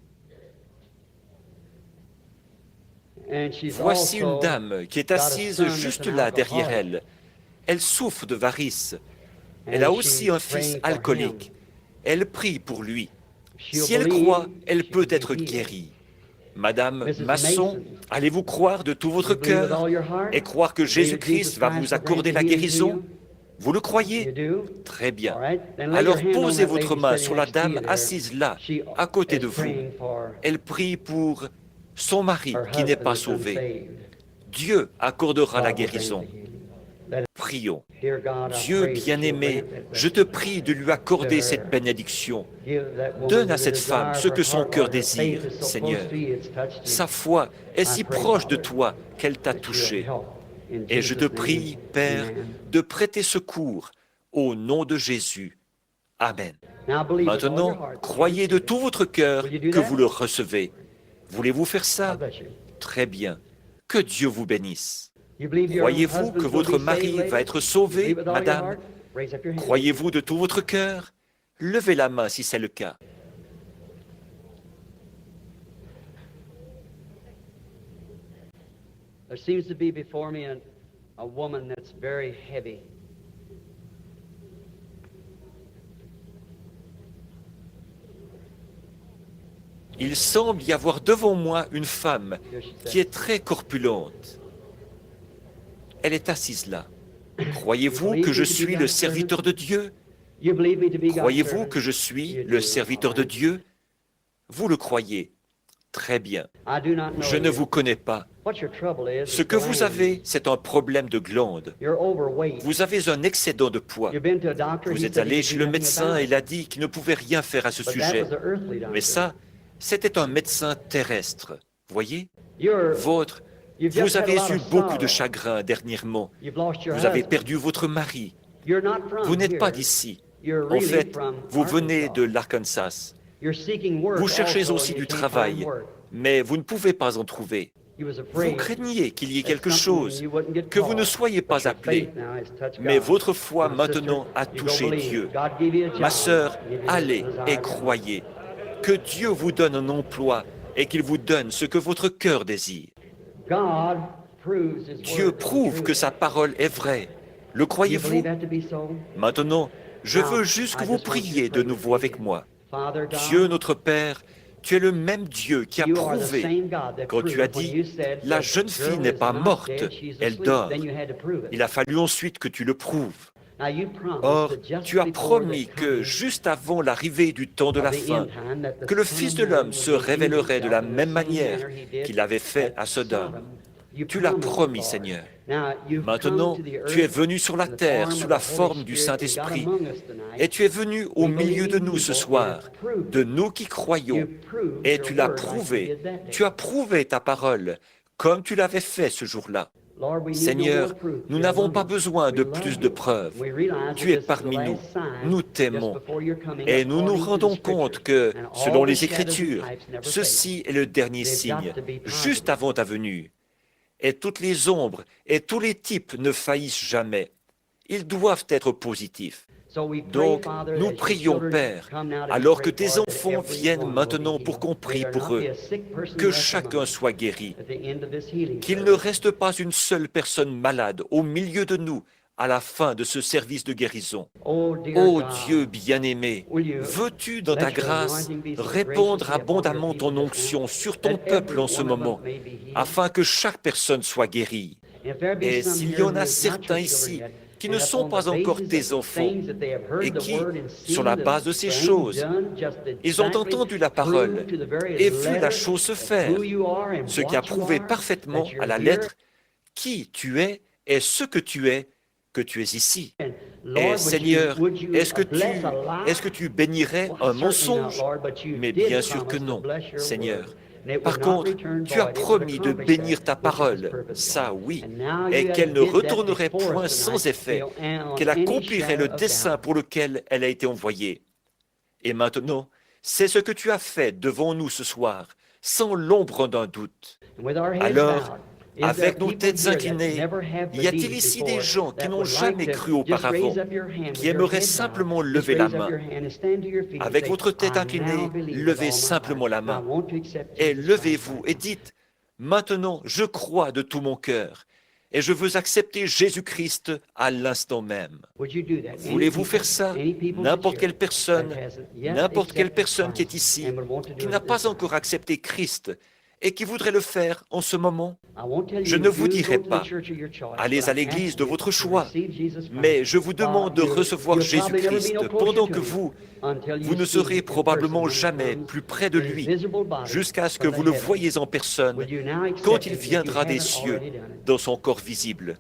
Voici une dame qui est assise juste là derrière elle. Elle souffre de varices. Elle a aussi un fils alcoolique. Elle prie pour lui. Si elle croit, elle peut être guérie. Madame Masson, allez-vous croire de tout votre cœur et croire que Jésus-Christ va vous accorder la guérison? Vous le croyez? Très bien. Alors posez votre main sur la dame assise là, à côté de vous. Elle prie pour son mari qui n'est pas sauvé. Dieu accordera la guérison. Prions. Dieu bien-aimé, je te prie de lui accorder cette bénédiction. Donne à cette femme ce que son cœur désire, Seigneur. Sa foi est si proche de toi qu'elle t'a touché. Et je te prie, Père, de prêter secours au nom de Jésus. Amen. Maintenant, croyez de tout votre cœur que vous le recevez. Voulez-vous faire ça? Très bien. Que Dieu vous bénisse. Croyez-vous que votre mari va être sauvé, madame? Croyez-vous de tout votre cœur? Levez la main si c'est le cas. There seems to be before me a woman that's very heavy. Il semble y avoir devant moi une femme qui est très corpulente. Elle est assise là. Croyez-vous que je suis le serviteur de Dieu? Croyez-vous que je suis le serviteur de Dieu? Vous le croyez. Très bien. Je ne vous connais pas. Ce que vous avez, c'est un problème de glande. Vous avez un excédent de poids. Vous êtes allé chez le médecin et il a dit qu'il ne pouvait rien faire à ce sujet. Mais ça, c'était un médecin terrestre. Voyez? Vous avez eu beaucoup de chagrin dernièrement. Vous avez perdu votre mari. Vous n'êtes pas d'ici. En fait, vous venez de l'Arkansas. Vous cherchez aussi du travail. mais vous ne pouvez pas en trouver. Vous craignez qu'il y ait quelque chose, que vous ne soyez pas appelé, mais votre foi maintenant a touché Dieu. Ma sœur, allez et croyez. Que Dieu vous donne un emploi et qu'il vous donne ce que votre cœur désire. Dieu prouve que sa parole est vraie. Le croyez-vous? Maintenant, je veux juste que vous priez de nouveau avec moi. Dieu notre Père, tu es le même Dieu qui a prouvé, quand tu as dit, la jeune fille n'est pas morte, elle dort. Il a fallu ensuite que tu le prouves. Or, tu as promis que juste avant l'arrivée du temps de la fin, que le Fils de l'homme se révélerait de la même manière qu'il avait fait à Sodome. Tu l'as promis, Seigneur. Maintenant, tu es venu sur la terre sous la forme du Saint-Esprit et tu es venu au milieu de nous ce soir, de nous qui croyons, et tu l'as prouvé. Tu as prouvé ta parole comme tu l'avais fait ce jour-là. Seigneur, nous n'avons pas besoin de plus de preuves. Tu es parmi nous, nous t'aimons, et nous nous rendons compte que, selon les Écritures, ceci est le dernier signe, juste avant ta venue. Et toutes les ombres et tous les types ne faillissent jamais. Ils doivent être positifs. Donc, nous prions, Père, alors que tes enfants viennent maintenant pour qu'on prie pour eux, que chacun soit guéri, qu'il ne reste pas une seule personne malade au milieu de nous à la fin de ce service de guérison. Ô Dieu bien-aimé, veux-tu, dans ta grâce, répandre abondamment ton onction sur ton peuple en ce moment, afin que chaque personne soit guérie? Et s'il y en a certains ici qui ne sont pas encore tes enfants et qui, sur la base de ces choses, ils ont entendu la parole et vu la chose se faire, ce qui a prouvé parfaitement à la lettre qui tu es et ce que tu es ici. Et Seigneur, est-ce que tu bénirais un mensonge? Mais bien sûr que non, Seigneur. Par contre, tu as promis de bénir ta parole, ça oui, et qu'elle ne retournerait point sans effet, qu'elle accomplirait le dessein pour lequel elle a été envoyée. Et maintenant, c'est ce que tu as fait devant nous ce soir, sans l'ombre d'un doute. Alors, avec nos têtes inclinées, y a-t-il ici des gens qui n'ont jamais cru auparavant, qui aimeraient simplement lever la main? Avec votre tête inclinée, levez simplement la main. Et levez-vous et dites, maintenant je crois de tout mon cœur, et je veux accepter Jésus-Christ à l'instant même. Voulez-vous faire ça? N'importe quelle personne qui est ici, qui n'a pas encore accepté Christ, et qui voudrait le faire en ce moment, je ne vous dirai pas, allez à l'église de votre choix, mais je vous demande de recevoir Jésus-Christ pendant que vous ne serez probablement jamais plus près de lui, jusqu'à ce que vous le voyiez en personne quand il viendra des cieux dans son corps visible.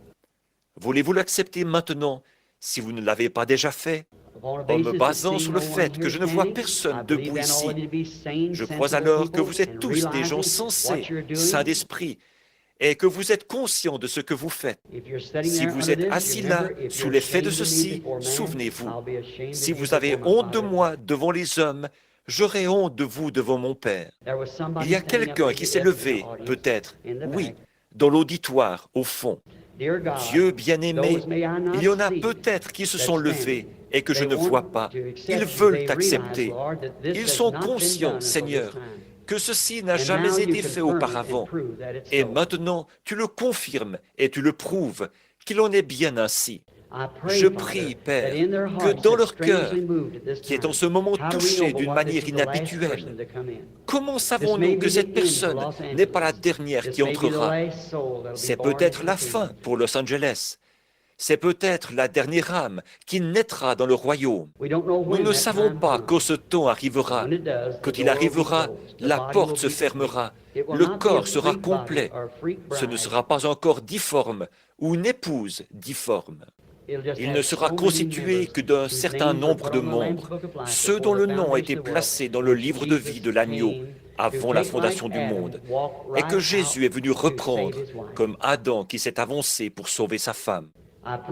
Voulez-vous l'accepter maintenant si vous ne l'avez pas déjà fait? En me basant sur le fait que je ne vois personne debout ici, je crois alors que vous êtes tous des gens sensés, saints d'esprit, et que vous êtes conscients de ce que vous faites. Si vous êtes assis là, sous l'effet de ceci, souvenez-vous, si vous avez honte de moi devant les hommes, j'aurai honte de vous devant mon Père. Il y a quelqu'un qui s'est levé, peut-être, oui, dans l'auditoire, au fond. Dieu bien-aimé, il y en a peut-être qui se sont levés et que je ne vois pas. Ils veulent t'accepter. Ils sont conscients, Seigneur, que ceci n'a jamais été fait auparavant. Et maintenant, tu le confirmes et tu le prouves qu'il en est bien ainsi. Je prie, Père, que dans leur cœur, qui est en ce moment touché d'une manière inhabituelle, comment savons-nous que cette personne n'est pas la dernière qui entrera? C'est peut-être la fin pour Los Angeles. C'est peut-être la dernière âme qui naîtra dans le royaume. Nous ne savons pas quand ce temps arrivera. Quand il arrivera, la porte se fermera, le corps sera complet. Ce ne sera pas encore difforme ou une épouse difforme. Il ne sera constitué que d'un certain nombre de membres, ceux dont le nom a été placé dans le livre de vie de l'agneau avant la fondation du monde, et que Jésus est venu reprendre comme Adam qui s'est avancé pour sauver sa femme.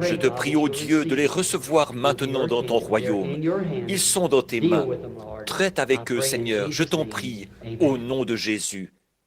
Je te prie, ô Dieu, de les recevoir maintenant dans ton royaume. Ils sont dans tes mains. Traite avec eux, Seigneur, je t'en prie, au nom de Jésus.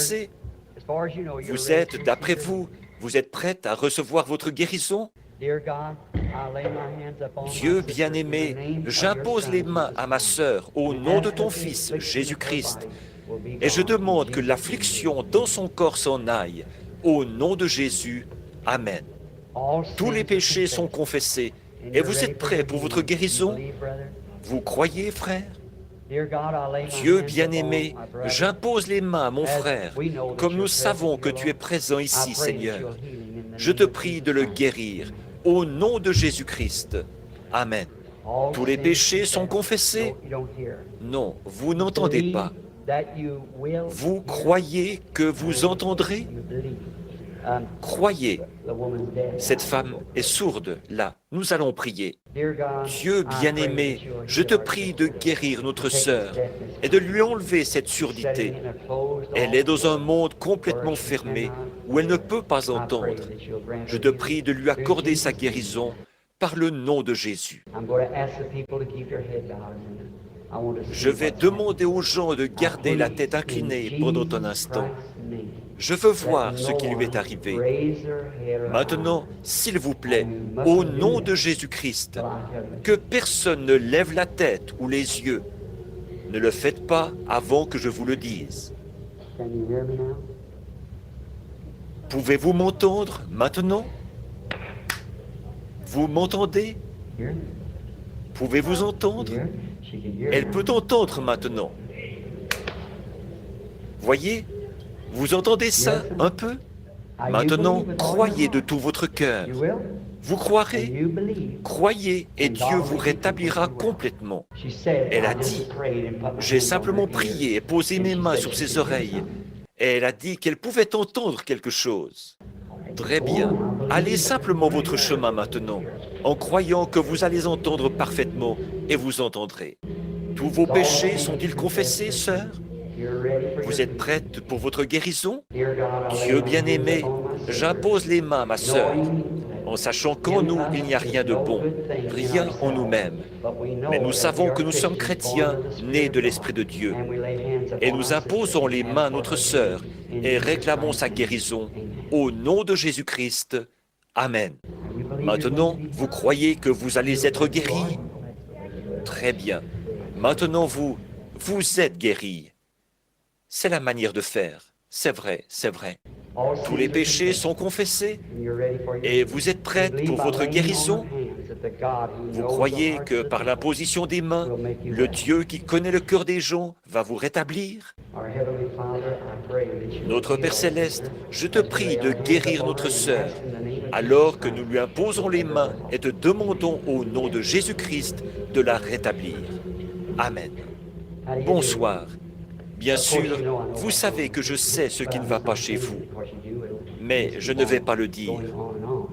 pensez? Vous êtes, d'après vous, vous êtes prête à recevoir votre guérison? Dieu bien-aimé, j'impose les mains à ma sœur au nom de ton Fils, Jésus-Christ, et je demande que l'affliction dans son corps s'en aille, au nom de Jésus. Amen. Tous les péchés sont confessés, et vous êtes prêts pour votre guérison? Vous croyez, frère? Dieu bien-aimé, j'impose les mains à mon frère, comme nous savons que tu es présent ici, Seigneur. Je te prie de le guérir, au nom de Jésus-Christ. Amen. Tous les péchés sont confessés? Non, vous n'entendez pas. Vous croyez que vous entendrez? Croyez. Cette femme est sourde, là. Nous allons prier. Dieu bien-aimé, je te prie de guérir notre sœur et de lui enlever cette surdité. Elle est dans un monde complètement fermé où elle ne peut pas entendre. Je te prie de lui accorder sa guérison par le nom de Jésus. Je vais demander aux gens de garder la tête inclinée pendant un instant. Je veux voir ce qui lui est arrivé. Maintenant, s'il vous plaît, au nom de Jésus-Christ, que personne ne lève la tête ou les yeux. Ne le faites pas avant que je vous le dise. Pouvez-vous m'entendre maintenant? Vous m'entendez? Pouvez-vous entendre? Elle peut entendre maintenant. Voyez? Vous entendez ça un peu? Maintenant, croyez de tout votre cœur. Vous croirez? Croyez et Dieu vous rétablira complètement. Elle a dit, j'ai simplement prié et posé mes mains sur ses oreilles. Et elle a dit qu'elle pouvait entendre quelque chose. Très bien. Allez simplement votre chemin maintenant, en croyant que vous allez entendre parfaitement et vous entendrez. Tous vos péchés sont-ils confessés, sœur? Vous êtes prête pour votre guérison? Dieu bien-aimé, j'impose les mains à ma sœur, en sachant qu'en nous, il n'y a rien de bon, rien en nous-mêmes. Mais nous savons que nous sommes chrétiens, nés de l'Esprit de Dieu. Et nous imposons les mains à notre sœur et réclamons sa guérison au nom de Jésus-Christ. Amen. Maintenant, vous croyez que vous allez être guéris? Très bien. Maintenant, vous êtes guéris. C'est la manière de faire. C'est vrai, c'est vrai. Tous les péchés sont confessés et vous êtes prête pour votre guérison? Vous croyez que par l'imposition des mains, le Dieu qui connaît le cœur des gens va vous rétablir? Notre Père Céleste, je te prie de guérir notre sœur alors que nous lui imposons les mains et te demandons au nom de Jésus-Christ de la rétablir. Amen. Bonsoir. Bien sûr, vous savez que je sais ce qui ne va pas chez vous, mais je ne vais pas le dire,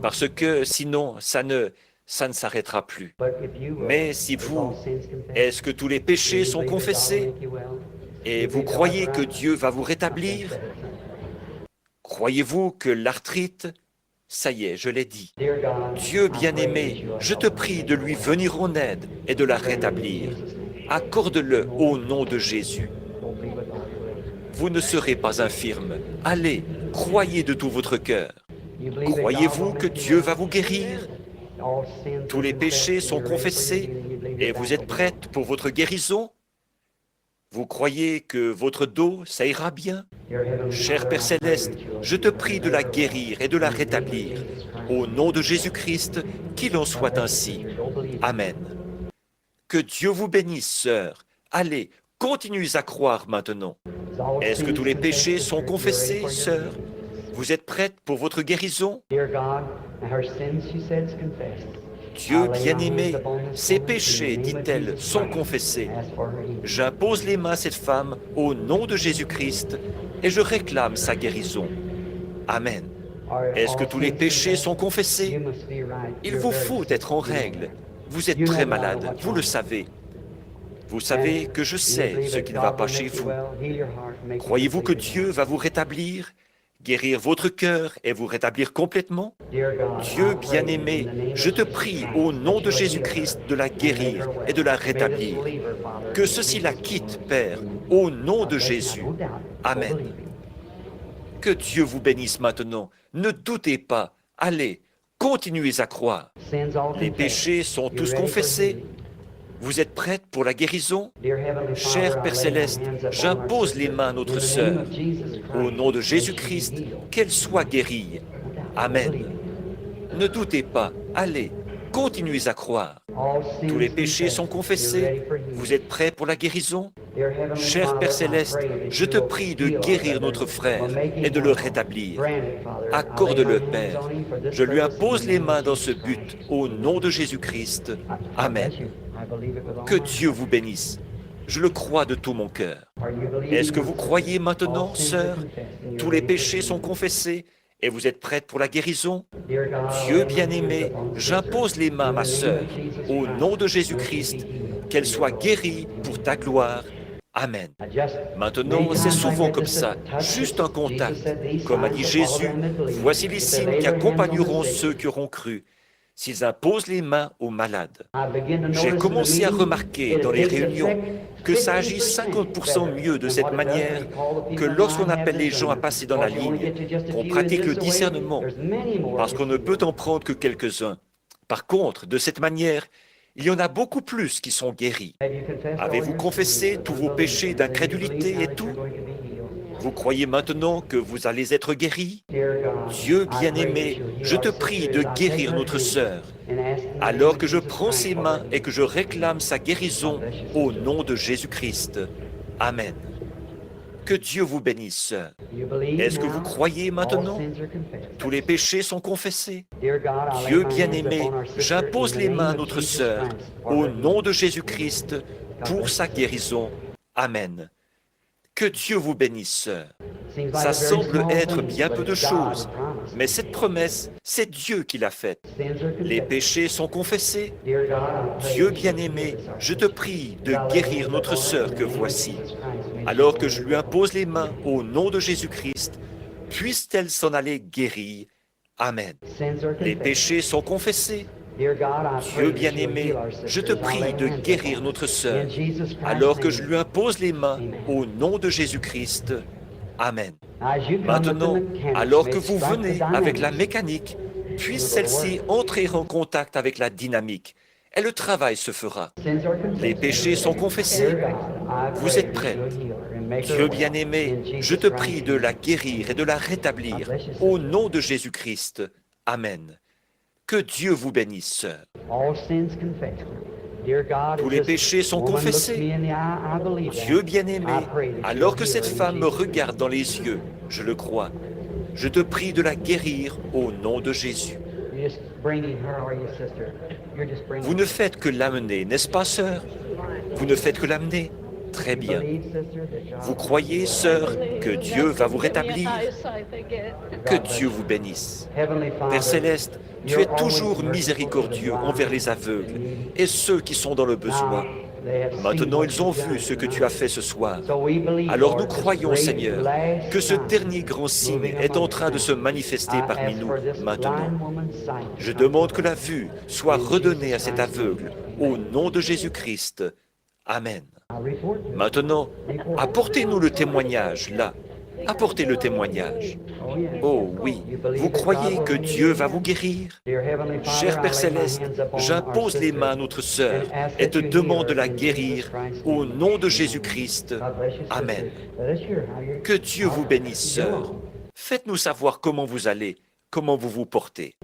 parce que sinon, ça ne s'arrêtera plus. Mais si vous, est-ce que tous les péchés sont confessés et vous croyez que Dieu va vous rétablir? Croyez-vous que l'arthrite, ça y est, je l'ai dit. Dieu bien-aimé, je te prie de lui venir en aide et de la rétablir. Accorde-le au nom de Jésus. Vous ne serez pas infirme. Allez, croyez de tout votre cœur. Croyez-vous que Dieu va vous guérir? Tous les péchés sont confessés et vous êtes prête pour votre guérison? Vous croyez que votre dos, ça ira bien? Cher Père Céleste, je te prie de la guérir et de la rétablir. Au nom de Jésus-Christ, qu'il en soit ainsi. Amen. Que Dieu vous bénisse, sœur. Allez, continuez à croire maintenant. Est-ce que tous les péchés sont confessés, sœur? Vous êtes prête pour votre guérison? Dieu bien-aimé, ses péchés, dit-elle, sont confessés. J'impose les mains à cette femme au nom de Jésus-Christ et je réclame sa guérison. Amen. Est-ce que tous les péchés sont confessés? Il vous faut être en règle. Vous êtes très malade, vous le savez. Vous savez que je sais ce qui ne va pas chez vous. Croyez-vous que Dieu va vous rétablir, guérir votre cœur et vous rétablir complètement? Dieu bien-aimé, je te prie au nom de Jésus-Christ de la guérir et de la rétablir. Que ceci la quitte, Père, au nom de Jésus. Amen. Que Dieu vous bénisse maintenant. Ne doutez pas. Allez, continuez à croire. Les péchés sont tous confessés. Vous êtes prête pour la guérison? Cher Père Céleste, j'impose les mains à notre sœur. Au nom de Jésus-Christ, qu'elle soit guérie. Amen. Ne doutez pas, allez, continuez à croire. Tous les péchés sont confessés. Vous êtes prêts pour la guérison? Cher Père Céleste, je te prie de guérir notre frère et de le rétablir. Accorde-le, Père. Je lui impose les mains dans ce but, au nom de Jésus-Christ. Amen. Que Dieu vous bénisse. Je le crois de tout mon cœur. Est-ce que vous croyez maintenant, sœur? Tous les péchés sont confessés et vous êtes prête pour la guérison? Dieu bien-aimé, j'impose les mains à ma sœur, au nom de Jésus-Christ, qu'elle soit guérie pour ta gloire. Amen. Maintenant, c'est souvent comme ça, juste un contact. Comme a dit Jésus, voici les signes qui accompagneront ceux qui auront cru, s'ils imposent les mains aux malades. J'ai commencé à remarquer dans les réunions que ça agit 50% mieux de cette manière que lorsqu'on appelle les gens à passer dans la ligne, qu'on pratique le discernement, parce qu'on ne peut en prendre que quelques-uns. Par contre, de cette manière, il y en a beaucoup plus qui sont guéris. Avez-vous confessé tous vos péchés d'incrédulité et tout? Vous croyez maintenant que vous allez être guéris? Dieu bien-aimé, je te prie de guérir notre sœur, alors que je prends ses mains et que je réclame sa guérison au nom de Jésus-Christ. Amen. Que Dieu vous bénisse, sœur. Est-ce que vous croyez maintenant? Tous les péchés sont confessés. Dieu bien-aimé, j'impose les mains à notre sœur, au nom de Jésus-Christ, pour sa guérison. Amen. Que Dieu vous bénisse, sœur. Ça semble être bien peu de choses, mais cette promesse, c'est Dieu qui l'a faite. Les péchés sont confessés. Dieu bien-aimé, je te prie de guérir notre sœur que voici. Alors que je lui impose les mains au nom de Jésus-Christ, puisse-t-elle s'en aller guérie. Amen. Les péchés sont confessés. Dieu bien-aimé, je te prie de guérir notre sœur, alors que je lui impose les mains au nom de Jésus-Christ. Amen. Maintenant, alors que vous venez avec la mécanique, puisse celle-ci entrer en contact avec la dynamique, et le travail se fera. Les péchés sont confessés. Vous êtes prêts. Dieu bien-aimé, je te prie de la guérir et de la rétablir au nom de Jésus-Christ. Amen. Que Dieu vous bénisse, sœur. Tous les péchés sont confessés. Dieu bien-aimé, alors que cette femme me regarde dans les yeux, je le crois, je te prie de la guérir au nom de Jésus. Vous ne faites que l'amener, n'est-ce pas, sœur? Vous ne faites que l'amener. Très bien. Vous croyez, sœur, que Dieu va vous rétablir? Que Dieu vous bénisse. Père Céleste, tu es toujours miséricordieux envers les aveugles et ceux qui sont dans le besoin. Maintenant, ils ont vu ce que tu as fait ce soir. Alors nous croyons, Seigneur, que ce dernier grand signe est en train de se manifester parmi nous maintenant. Je demande que la vue soit redonnée à cet aveugle au nom de Jésus-Christ. Amen. Maintenant, apportez-nous le témoignage, là. Apportez le témoignage. Oh oui, vous croyez que Dieu va vous guérir? Cher Père Céleste, j'impose les mains à notre sœur et te demande de la guérir au nom de Jésus-Christ. Amen. Que Dieu vous bénisse, sœur. Faites-nous savoir comment vous allez, comment vous vous portez.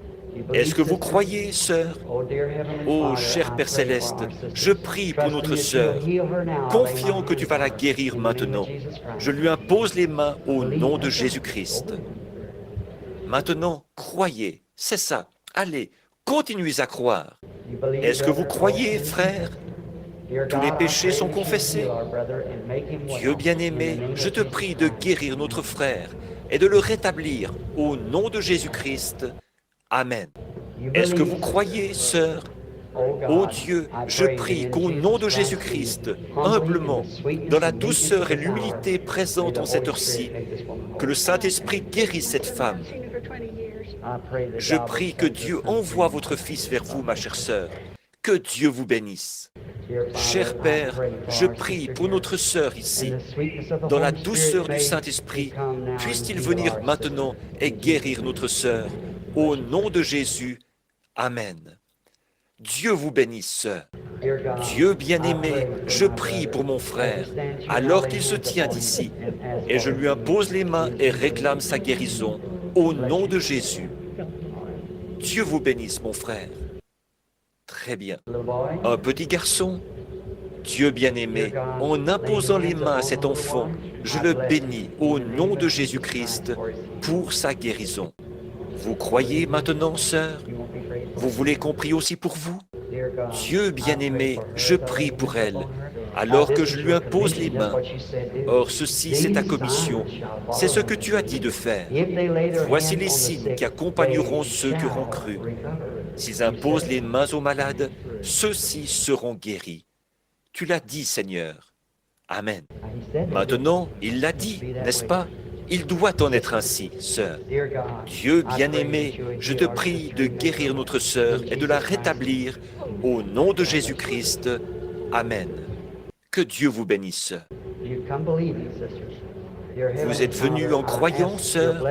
Est-ce que vous croyez, sœur? Oh, cher Père Céleste, je prie pour notre sœur, confiant que tu vas la guérir maintenant. Je lui impose les mains au nom de Jésus-Christ. Maintenant, croyez, c'est ça. Allez, continuez à croire. Est-ce que vous croyez, frère? Tous les péchés sont confessés. Dieu bien-aimé, je te prie de guérir notre frère et de le rétablir au nom de Jésus-Christ. Amen. Est-ce que vous croyez, sœur? Ô Dieu, je prie qu'au nom de Jésus-Christ, humblement, dans la douceur et l'humilité présente en cette heure-ci, que le Saint-Esprit guérisse cette femme. Je prie que Dieu envoie votre Fils vers vous, ma chère sœur. Que Dieu vous bénisse. Cher Père, je prie pour notre sœur ici. Dans la douceur du Saint-Esprit, puisse-t-il venir maintenant et guérir notre sœur Au nom de Jésus, Amen. Dieu vous bénisse, sœur. Dieu bien-aimé, je prie pour mon frère, alors qu'il se tient ici, et je lui impose les mains et réclame sa guérison, au nom de Jésus. Dieu vous bénisse, mon frère. Très bien. Un petit garçon, Dieu bien-aimé, en imposant les mains à cet enfant, je le bénis au nom de Jésus-Christ pour sa guérison. Vous croyez maintenant, sœur? Vous voulez qu'on prie aussi pour vous? Dieu bien-aimé, je prie pour elle, alors que je lui impose les mains. Or, ceci, c'est ta commission. C'est ce que tu as dit de faire. Voici les signes qui accompagneront ceux qui auront cru. S'ils imposent les mains aux malades, ceux-ci seront guéris. Tu l'as dit, Seigneur. Amen. Maintenant, il l'a dit, n'est-ce pas? Il doit en être ainsi, sœur. Dieu bien-aimé, je te prie de guérir notre sœur et de la rétablir au nom de Jésus-Christ. Amen. Que Dieu vous bénisse. Vous êtes venus en croyant, sœur.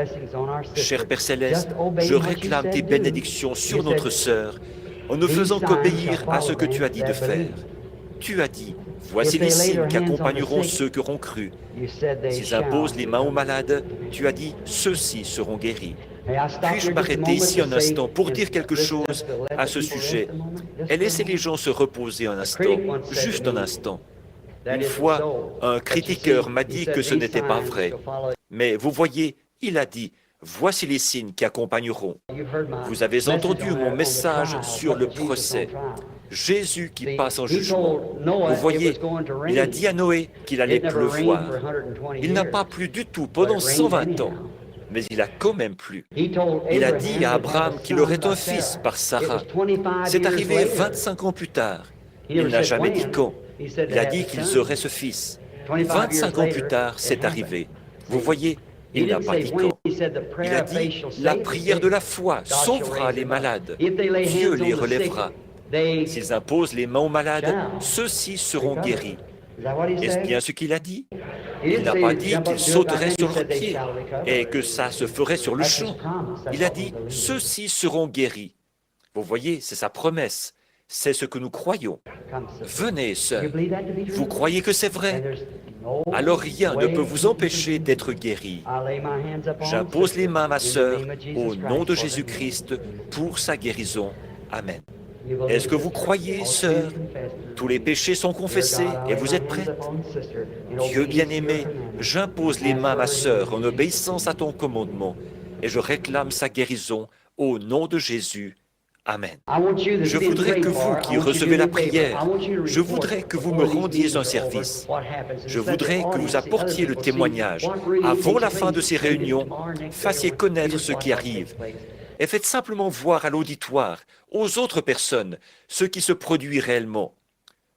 Cher Père Céleste, je réclame tes bénédictions sur notre sœur en ne faisant qu'obéir à ce que tu as dit de faire. Tu as dit, voici les signes qui accompagneront ceux qui auront cru. S'ils imposent les mains aux malades, tu as dit, ceux-ci seront guéris. Puis-je m'arrêter ici un instant pour dire quelque chose à ce sujet et laisser les gens se reposer un instant, juste un instant. Une fois, un critiqueur m'a dit que ce n'était pas vrai. Mais vous voyez, il a dit, voici les signes qui accompagneront. Vous avez entendu mon message sur le procès. Jésus qui passe en jugement. Vous voyez, il a dit à Noé qu'il allait pleuvoir. Il n'a pas plu du tout pendant 120 ans, mais il a quand même plu. Il a dit à Abraham qu'il aurait un fils par Sarah. C'est arrivé 25 ans plus tard. Il n'a jamais dit quand. Il a dit qu'ils auraient ce fils. 25 ans plus tard, c'est arrivé. Vous voyez, il n'a pas dit quand. Il a dit, la prière de la foi sauvera les malades. Dieu les relèvera. S'ils imposent les mains aux malades, ceux-ci seront guéris. Est-ce bien ce qu'il a dit? Il n'a pas dit qu'ils sauteraient sur leurs pieds et que ça se ferait sur le champ. Il a dit, ceux-ci seront guéris. Vous voyez, c'est sa promesse. C'est ce que nous croyons. Venez, sœur. Vous croyez que c'est vrai? Alors rien ne peut vous empêcher d'être guéri. J'impose les mains à ma sœur au nom de Jésus-Christ pour sa guérison. Amen. Est-ce que vous croyez, sœur? Tous les péchés sont confessés et vous êtes prête? Dieu bien-aimé, j'impose les mains à ma sœur en obéissance à ton commandement et je réclame sa guérison au nom de Jésus. Amen. Je voudrais que vous qui recevez la prière, je voudrais que vous me rendiez un service. Je voudrais que vous apportiez le témoignage avant la fin de ces réunions, fassiez connaître ce qui arrive et faites simplement voir à l'auditoire, aux autres personnes, ce qui se produit réellement.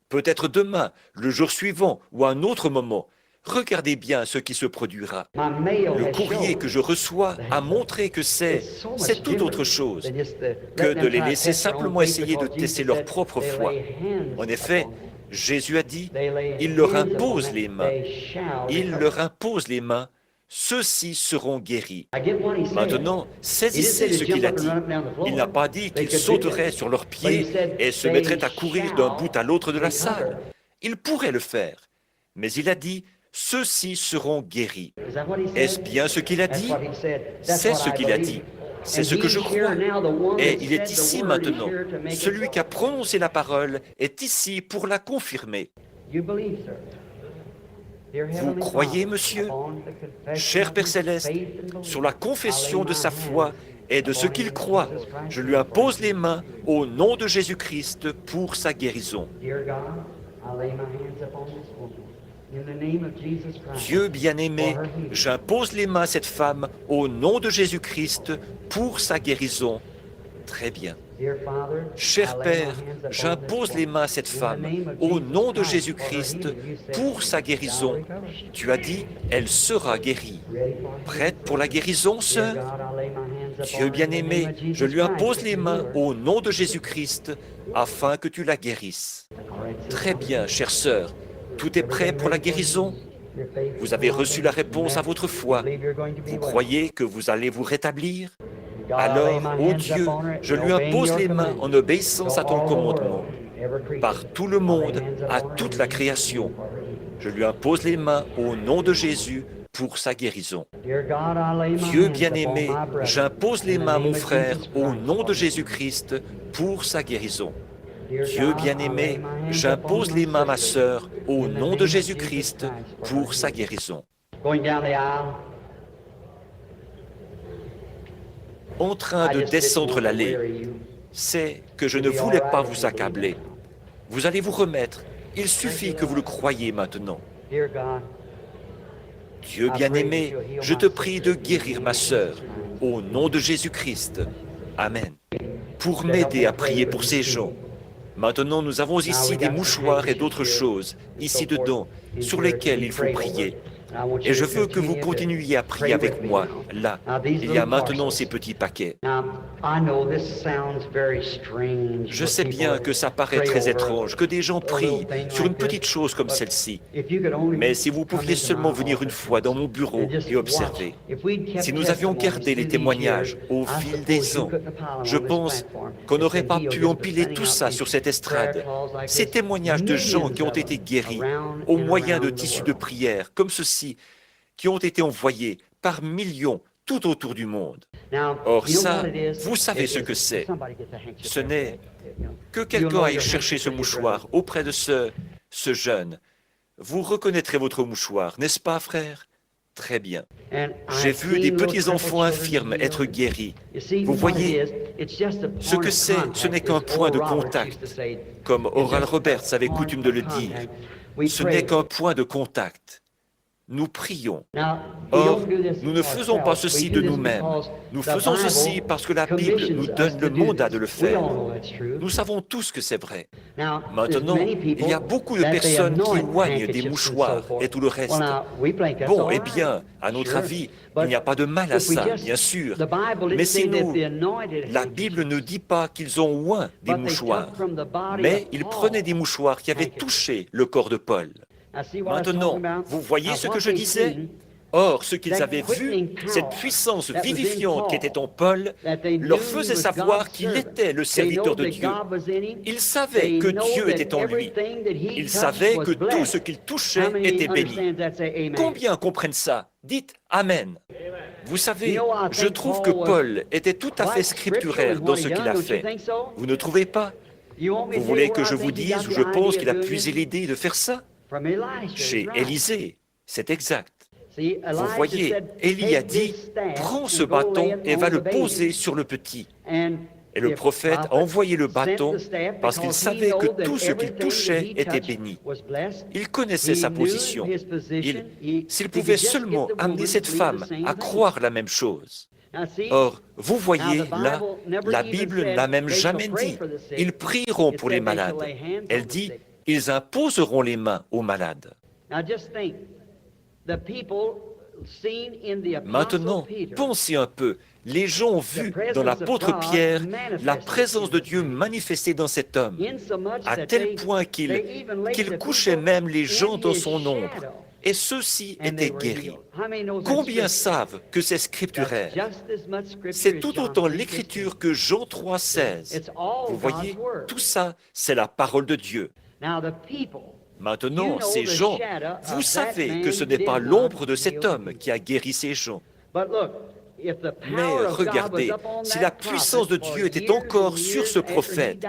Peut-être demain, le jour suivant ou à un autre moment, regardez bien ce qui se produira. Le courrier que je reçois a montré que c'est tout autre chose que de les laisser simplement essayer de tester leur propre foi. En effet, Jésus a dit, il leur impose les mains. Il leur impose les mains. Ceux-ci seront guéris. Maintenant, saisissez ce qu'il a dit. Il n'a pas dit qu'ils sauteraient sur leurs pieds et se mettraient à courir d'un bout à l'autre de la salle. Il pourrait le faire. Mais il a dit, ceux-ci seront guéris. Est-ce bien ce qu'il a dit? C'est ce qu'il a dit. C'est ce que je crois. Et il est ici maintenant. Celui qui a prononcé la parole est ici pour la confirmer. Vous croyez, monsieur? Cher Père Céleste, sur la confession de sa foi et de ce qu'il croit, je lui impose les mains au nom de Jésus-Christ pour sa guérison. Dieu bien-aimé, j'impose les mains à cette femme au nom de Jésus-Christ pour sa guérison. Très bien. Cher Père, j'impose les mains à cette femme au nom de Jésus-Christ pour sa guérison. Tu as dit, elle sera guérie. Prête pour la guérison, sœur? Dieu bien-aimé, je lui impose les mains au nom de Jésus-Christ afin que tu la guérisses. Très bien, chère sœur. Tout est prêt pour la guérison? Vous avez reçu la réponse à votre foi. Vous croyez que vous allez vous rétablir? Alors, ô Dieu, je lui impose les mains en obéissance à ton commandement. Par tout le monde, à toute la création. Je lui impose les mains au nom de Jésus pour sa guérison. Dieu bien-aimé, j'impose les mains à mon frère au nom de Jésus-Christ pour sa guérison. Dieu bien-aimé, j'impose les mains à ma sœur au nom de Jésus-Christ pour sa guérison. En train de descendre l'allée, c'est que je ne voulais pas vous accabler. Vous allez vous remettre. Il suffit que vous le croyiez maintenant. Dieu bien-aimé, je te prie de guérir ma sœur, au nom de Jésus-Christ. Amen. Pour m'aider à prier pour ces gens. Maintenant, nous avons ici des mouchoirs et d'autres choses, ici dedans, sur lesquels il faut prier. Et je veux que vous continuiez à prier avec moi, là. Il y a maintenant ces petits paquets. Je sais bien que ça paraît très étrange, que des gens prient sur une petite chose comme celle-ci. Mais si vous pouviez seulement venir une fois dans mon bureau et observer, si nous avions gardé les témoignages au fil des ans, je pense qu'on n'aurait pas pu empiler tout ça sur cette estrade. Ces témoignages de gens qui ont été guéris au moyen de tissus de prière comme ceci, qui ont été envoyés par millions tout autour du monde. Or ça, vous savez ce que c'est. Ce n'est que quelqu'un aille chercher ce mouchoir auprès de ce jeune. Vous reconnaîtrez votre mouchoir, n'est-ce pas, frère? Très bien. J'ai vu des petits-enfants infirmes être guéris. Vous voyez, ce que c'est, ce n'est qu'un point de contact, comme Oral Roberts avait coutume de le dire. Ce n'est qu'un point de contact. Nous prions. Or, nous ne faisons pas ceci de nous-mêmes. Nous faisons ceci parce que la Bible nous donne le mandat de le faire. Nous savons tous que c'est vrai. Maintenant, il y a beaucoup de personnes qui éloignent des mouchoirs et tout le reste. Bon, eh bien, à notre avis, il n'y a pas de mal à ça, bien sûr. Mais sinon, la Bible ne dit pas qu'ils ont oint des mouchoirs, mais ils prenaient des mouchoirs qui avaient touché le corps de Paul. Maintenant, vous voyez ce que je disais? Or, ce qu'ils avaient vu, cette puissance vivifiante qui était en Paul, leur faisait savoir qu'il était le serviteur de Dieu. Ils savaient que Dieu était en lui. Ils savaient que tout ce qu'il touchait était béni. Combien comprennent ça? Dites Amen. Vous savez, je trouve que Paul était tout à fait scripturaire dans ce qu'il a fait. Vous ne trouvez pas? Vous voulez que je vous dise où je pense qu'il a puisé l'idée de faire ça? Chez Élisée, c'est exact. Vous voyez, Élie a dit, prends ce bâton et va le poser sur le petit. Et le prophète a envoyé le bâton parce qu'il savait que tout ce qu'il touchait était béni. Il connaissait sa position. S'il pouvait seulement amener cette femme à croire la même chose. Or, vous voyez, là, la Bible n'a même jamais dit, ils prieront pour les malades. Elle dit, ils imposeront les mains aux malades. Maintenant, pensez un peu. Les gens ont vu dans l'apôtre Pierre la présence de Dieu manifestée dans cet homme, à tel point qu'il couchait même les gens dans son ombre. Et ceux-ci étaient guéris. Combien savent que c'est scripturaire? C'est tout autant l'Écriture que Jean 3,16. Vous voyez, tout ça, c'est la parole de Dieu. Maintenant, ces gens, vous savez que ce n'est pas l'ombre de cet homme qui a guéri ces gens. Mais regardez, si la puissance de Dieu était encore sur ce prophète,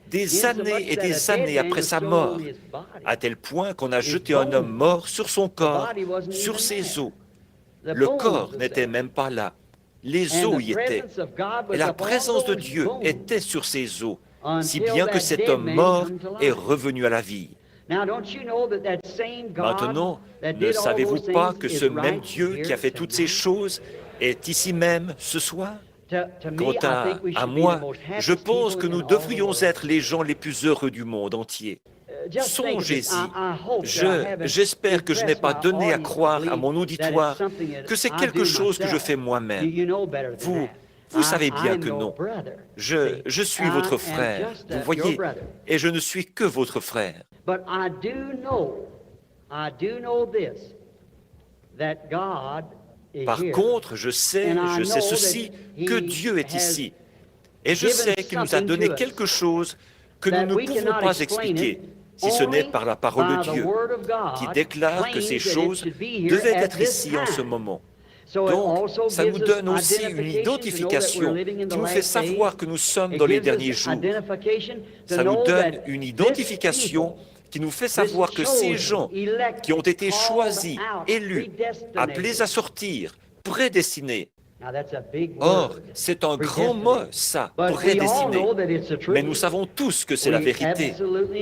des années et des années après sa mort, à tel point qu'on a jeté un homme mort sur son corps, sur ses os. Le corps n'était même pas là. Les os y étaient. Et la présence de Dieu était sur ses os, si bien que cet homme mort est revenu à la vie. Maintenant, ne savez-vous pas que ce même Dieu qui a fait toutes ces choses est ici même ce soir? Quant à moi, je pense que nous devrions être les gens les plus heureux du monde entier. Songez-y. J'espère que je n'ai pas donné à croire à mon auditoire que c'est quelque chose que je fais moi-même. Vous savez bien que non. Je suis votre frère, vous voyez, et je ne suis que votre frère. Par contre, je sais ceci, que Dieu est ici. Et je sais qu'il nous a donné quelque chose que nous ne pouvons pas expliquer, si ce n'est par la parole de Dieu, qui déclare que ces choses devaient être ici en ce moment. Donc, ça nous donne aussi une identification qui nous fait savoir que nous sommes dans les derniers jours. Ça nous donne une identification qui nous fait savoir que ces gens qui ont été choisis, élus, appelés à sortir, prédestinés. Or, c'est un grand mot, ça, prédestiné. Mais nous savons tous que c'est la vérité.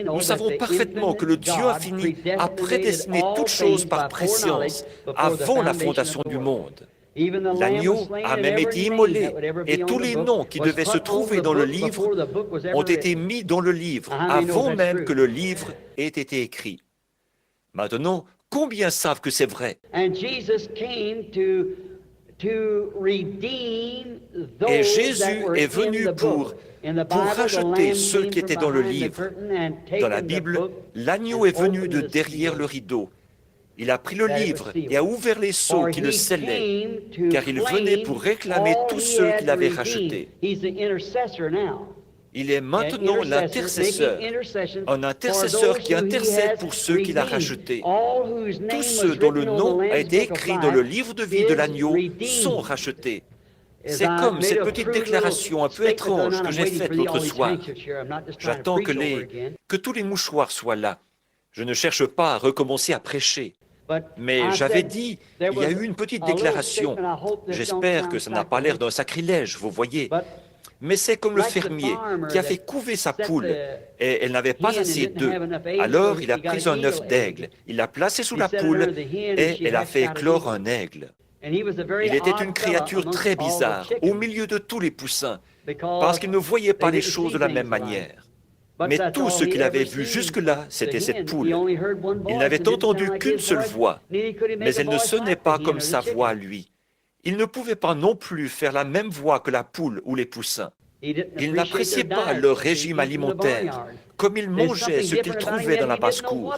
Nous savons parfaitement que le Dieu infini a prédestiné toutes choses par préscience avant la fondation du monde. L'agneau a même été immolé, et tous les noms qui devaient se trouver dans le livre ont été mis dans le livre avant même que le livre ait été écrit. Maintenant, combien savent que c'est vrai? Et Jésus est venu pour racheter ceux qui étaient dans le livre. Dans la Bible, l'agneau est venu de derrière le rideau. Il a pris le livre et a ouvert les sceaux qui le scellaient, car il venait pour réclamer tous ceux qu'il avait rachetés. Il est maintenant l'intercesseur, un intercesseur qui intercède pour ceux qu'il a rachetés. Tous ceux dont le nom a été écrit dans le livre de vie de l'agneau sont rachetés. C'est comme cette petite déclaration un peu étrange que j'ai faite l'autre soir. J'attends que tous les mouchoirs soient là. Je ne cherche pas à recommencer à prêcher. Mais j'avais dit, il y a eu une petite déclaration. J'espère que ça n'a pas l'air d'un sacrilège, vous voyez. Mais c'est comme le fermier qui a fait couver sa poule et elle n'avait pas assez d'œufs. Alors il a pris un œuf d'aigle, il l'a placé sous la poule et elle a fait éclore un aigle. Il était une créature très bizarre au milieu de tous les poussins parce qu'il ne voyait pas les choses de la même manière. Mais tout ce qu'il avait vu jusque-là, c'était cette poule. Il n'avait entendu qu'une seule voix, mais elle ne sonnait pas comme sa voix à lui. Il ne pouvait pas non plus faire la même voix que la poule ou les poussins. Il n'appréciait pas leur régime alimentaire, comme il mangeait ce qu'il trouvait dans la basse-cour.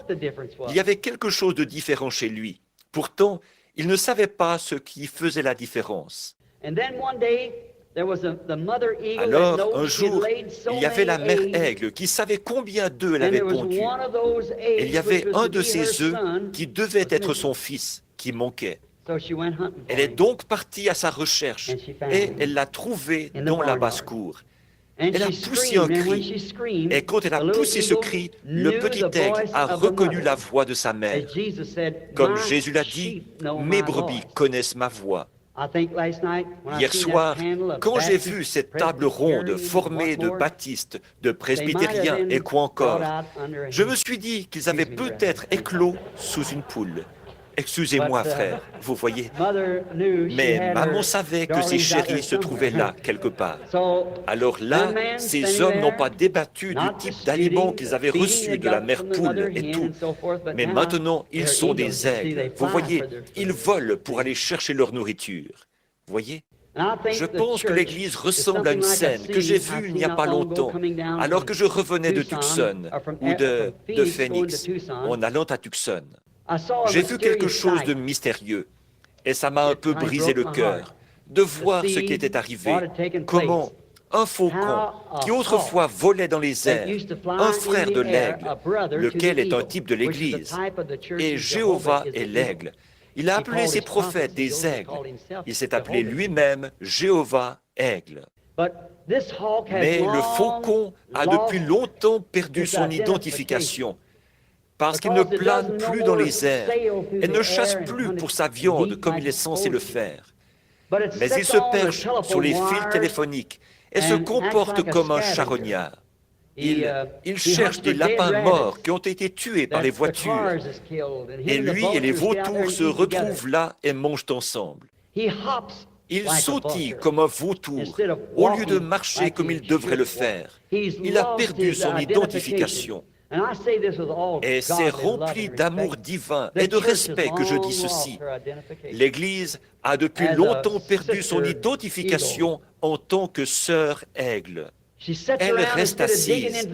Il y avait quelque chose de différent chez lui. Pourtant, il ne savait pas ce qui faisait la différence. Alors, un jour, il y avait la mère aigle qui savait combien d'œufs elle avait pondu. Et il y avait un de ces œufs qui devait être son fils, qui manquait. Elle est donc partie à sa recherche et elle l'a trouvé dans la basse-cour. Elle a poussé un cri. Et quand elle a poussé ce cri, le petit aigle a reconnu la voix de sa mère. Comme Jésus l'a dit, « Mes brebis connaissent ma voix ». Hier soir, quand j'ai vu cette table ronde formée de baptistes, de presbytériens et quoi encore, je me suis dit qu'ils avaient peut-être éclos sous une poule. Excusez-moi, frère, vous voyez. Mais maman savait que ses chéris se trouvaient là, quelque part. Alors là, ces hommes n'ont pas débattu du type d'aliments qu'ils avaient reçu de la mère poule et tout. Mais maintenant, ils sont des aigles. Vous voyez, ils volent pour aller chercher leur nourriture. Vous voyez? Je pense que l'Église ressemble à une scène que j'ai vue il n'y a pas longtemps, alors que je revenais de Tucson ou de Phoenix, en allant à Tucson. J'ai vu quelque chose de mystérieux, et ça m'a un peu brisé le cœur, de voir ce qui était arrivé, comment un faucon, qui autrefois volait dans les airs, un frère de l'aigle, lequel est un type de l'Église, et Jéhovah est l'aigle. Il a appelé ses prophètes des aigles. Il s'est appelé lui-même Jéhovah aigle. Mais le faucon a depuis longtemps perdu son identification, parce qu'il ne plane plus dans les airs et ne chasse plus pour sa viande comme il est censé le faire. Mais il se perche sur les fils téléphoniques et se comporte comme un charognard. Il cherche des lapins morts qui ont été tués par les voitures. Et lui et les vautours se retrouvent là et mangent ensemble. Il sautille comme un vautour au lieu de marcher comme il devrait le faire. Il a perdu son identification. Et c'est rempli d'amour divin et de respect que je dis ceci. L'Église a depuis longtemps perdu son identification en tant que sœur aigle. Elle reste assise,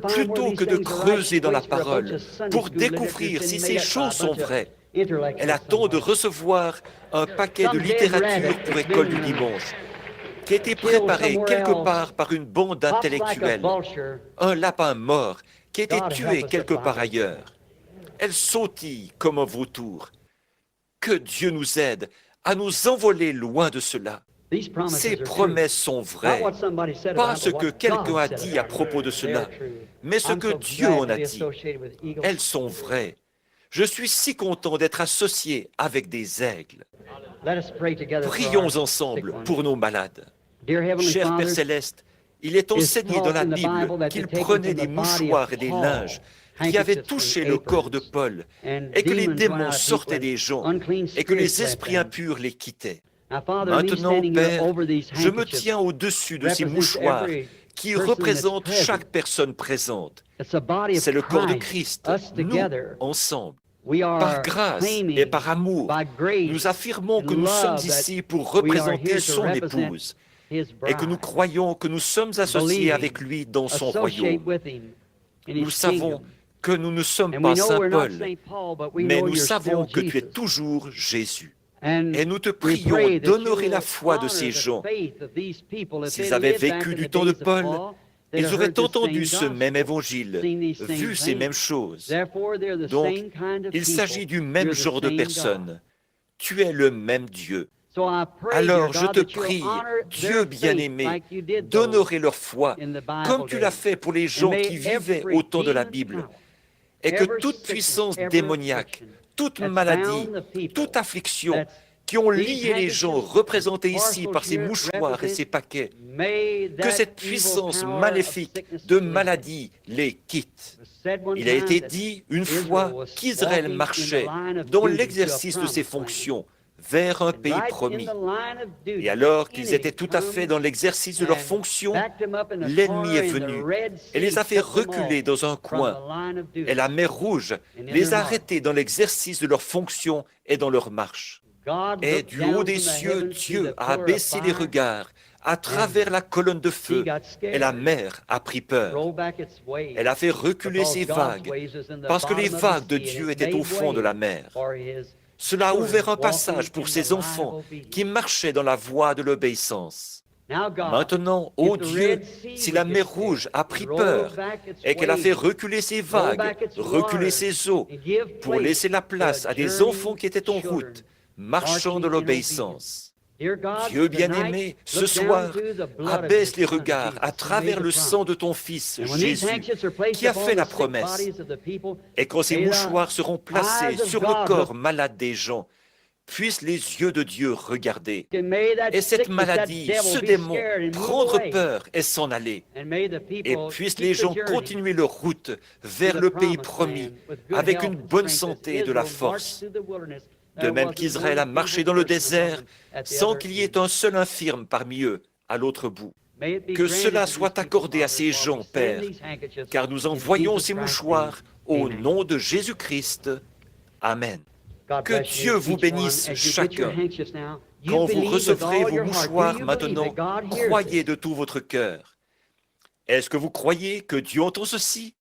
plutôt que de creuser dans la parole pour découvrir si ces choses sont vraies. Elle attend de recevoir un paquet de littérature pour école du dimanche, qui a été préparé quelque part par une bande d'intellectuels, un lapin mort qui a été tué quelque part ailleurs. Elle sautille comme un vautour. Que Dieu nous aide à nous envoler loin de cela. Ces promesses sont vraies, pas ce que quelqu'un a dit à propos de cela, mais ce que Dieu en a dit. Elles sont vraies. Je suis si content d'être associé avec des aigles. Prions ensemble pour nos malades. Cher Père Céleste, il est enseigné dans la Bible qu'il prenait des mouchoirs et des linges qui avaient touché le corps de Paul et que les démons sortaient des gens et que les esprits impurs les quittaient. Maintenant, Père, je me tiens au-dessus de ces mouchoirs qui représentent chaque personne présente. C'est le corps de Christ, nous, ensemble. Par grâce et par amour, nous affirmons que nous sommes ici pour représenter son épouse et que nous croyons que nous sommes associés avec lui dans son royaume. Nous savons que nous ne sommes pas Saint Paul, mais nous savons que tu es toujours Jésus. Et nous te prions d'honorer la foi de ces gens. S'ils avaient vécu du temps de Paul, ils auraient entendu ce même évangile, vu ces mêmes choses. Donc, il s'agit du même genre de personnes. Tu es le même Dieu. Alors, je te prie, Dieu bien-aimé, d'honorer leur foi, comme tu l'as fait pour les gens qui vivaient au temps de la Bible, et que toute puissance démoniaque, toute maladie, toute affliction qui ont lié les gens représentés ici par ces mouchoirs et ces paquets, que cette puissance maléfique de maladie les quitte. Il a été dit une fois qu'Israël marchait dans l'exercice de ses fonctions vers un pays promis. Et alors qu'ils étaient tout à fait dans l'exercice de leurs fonctions, l'ennemi est venu et les a fait reculer dans un coin. Et la mer Rouge les a arrêtés dans l'exercice de leurs fonctions et dans leur marche. Et du haut des cieux, Dieu a abaissé les regards à travers la colonne de feu, et la mer a pris peur. Elle a fait reculer ses vagues, parce que les vagues de Dieu étaient au fond de la mer. Cela a ouvert un passage pour ses enfants qui marchaient dans la voie de l'obéissance. Maintenant, ô Dieu, si la mer Rouge a pris peur et qu'elle a fait reculer ses vagues, reculer ses eaux, pour laisser la place à des enfants qui étaient en route, marchant de l'obéissance. Dieu bien-aimé, ce soir, abaisse les regards à travers le sang de ton Fils, Jésus, qui a fait la promesse. Et quand ces mouchoirs seront placés sur le corps malade des gens, puissent les yeux de Dieu regarder. Et cette maladie, ce démon, prendre peur et s'en aller. Et puissent les gens continuer leur route vers le pays promis, avec une bonne santé et de la force. De même qu'Israël a marché dans le désert sans qu'il y ait un seul infirme parmi eux à l'autre bout. Que cela soit accordé à ces gens, Père, car nous envoyons ces mouchoirs au nom de Jésus-Christ. Amen. Que Dieu vous bénisse chacun. Quand vous recevrez vos mouchoirs maintenant, croyez de tout votre cœur. Est-ce que vous croyez que Dieu entend ceci?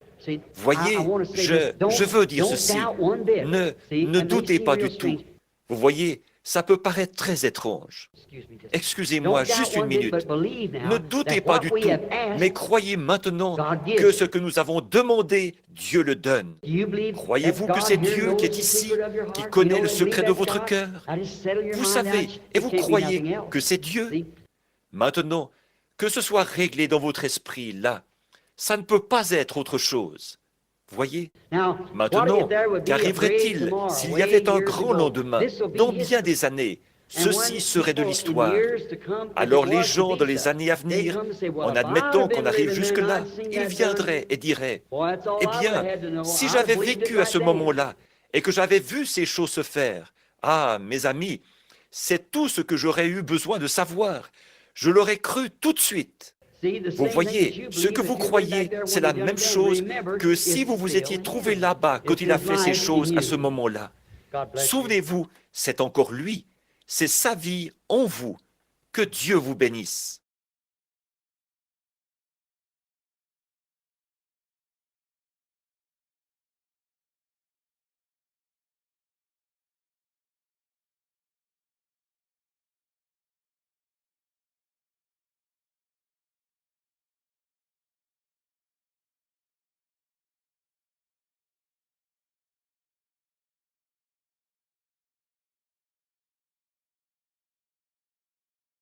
Voyez, je veux dire ceci. Ne doutez pas du tout. Vous voyez, ça peut paraître très étrange. Excusez-moi, juste une minute. Ne doutez pas du tout, mais croyez maintenant que ce que nous avons demandé, Dieu le donne. Croyez-vous que c'est Dieu qui est ici, qui connaît le secret de votre cœur? Vous savez, et vous croyez que c'est Dieu? Maintenant, que ce soit réglé dans votre esprit, là, ça ne peut pas être autre chose. Voyez? Maintenant, qu'arriverait-il s'il y avait un grand lendemain, dans bien des années? Ceci serait de l'histoire. Alors les gens, dans les années à venir, en admettant qu'on arrive jusque-là, ils viendraient et diraient, « Eh bien, si j'avais vécu à ce moment-là et que j'avais vu ces choses se faire, ah, mes amis, c'est tout ce que j'aurais eu besoin de savoir. Je l'aurais cru tout de suite. » Vous voyez, ce que vous croyez, c'est la même chose que si vous vous étiez trouvé là-bas quand il a fait ces choses à ce moment-là. Souvenez-vous, c'est encore lui, c'est sa vie en vous. Que Dieu vous bénisse.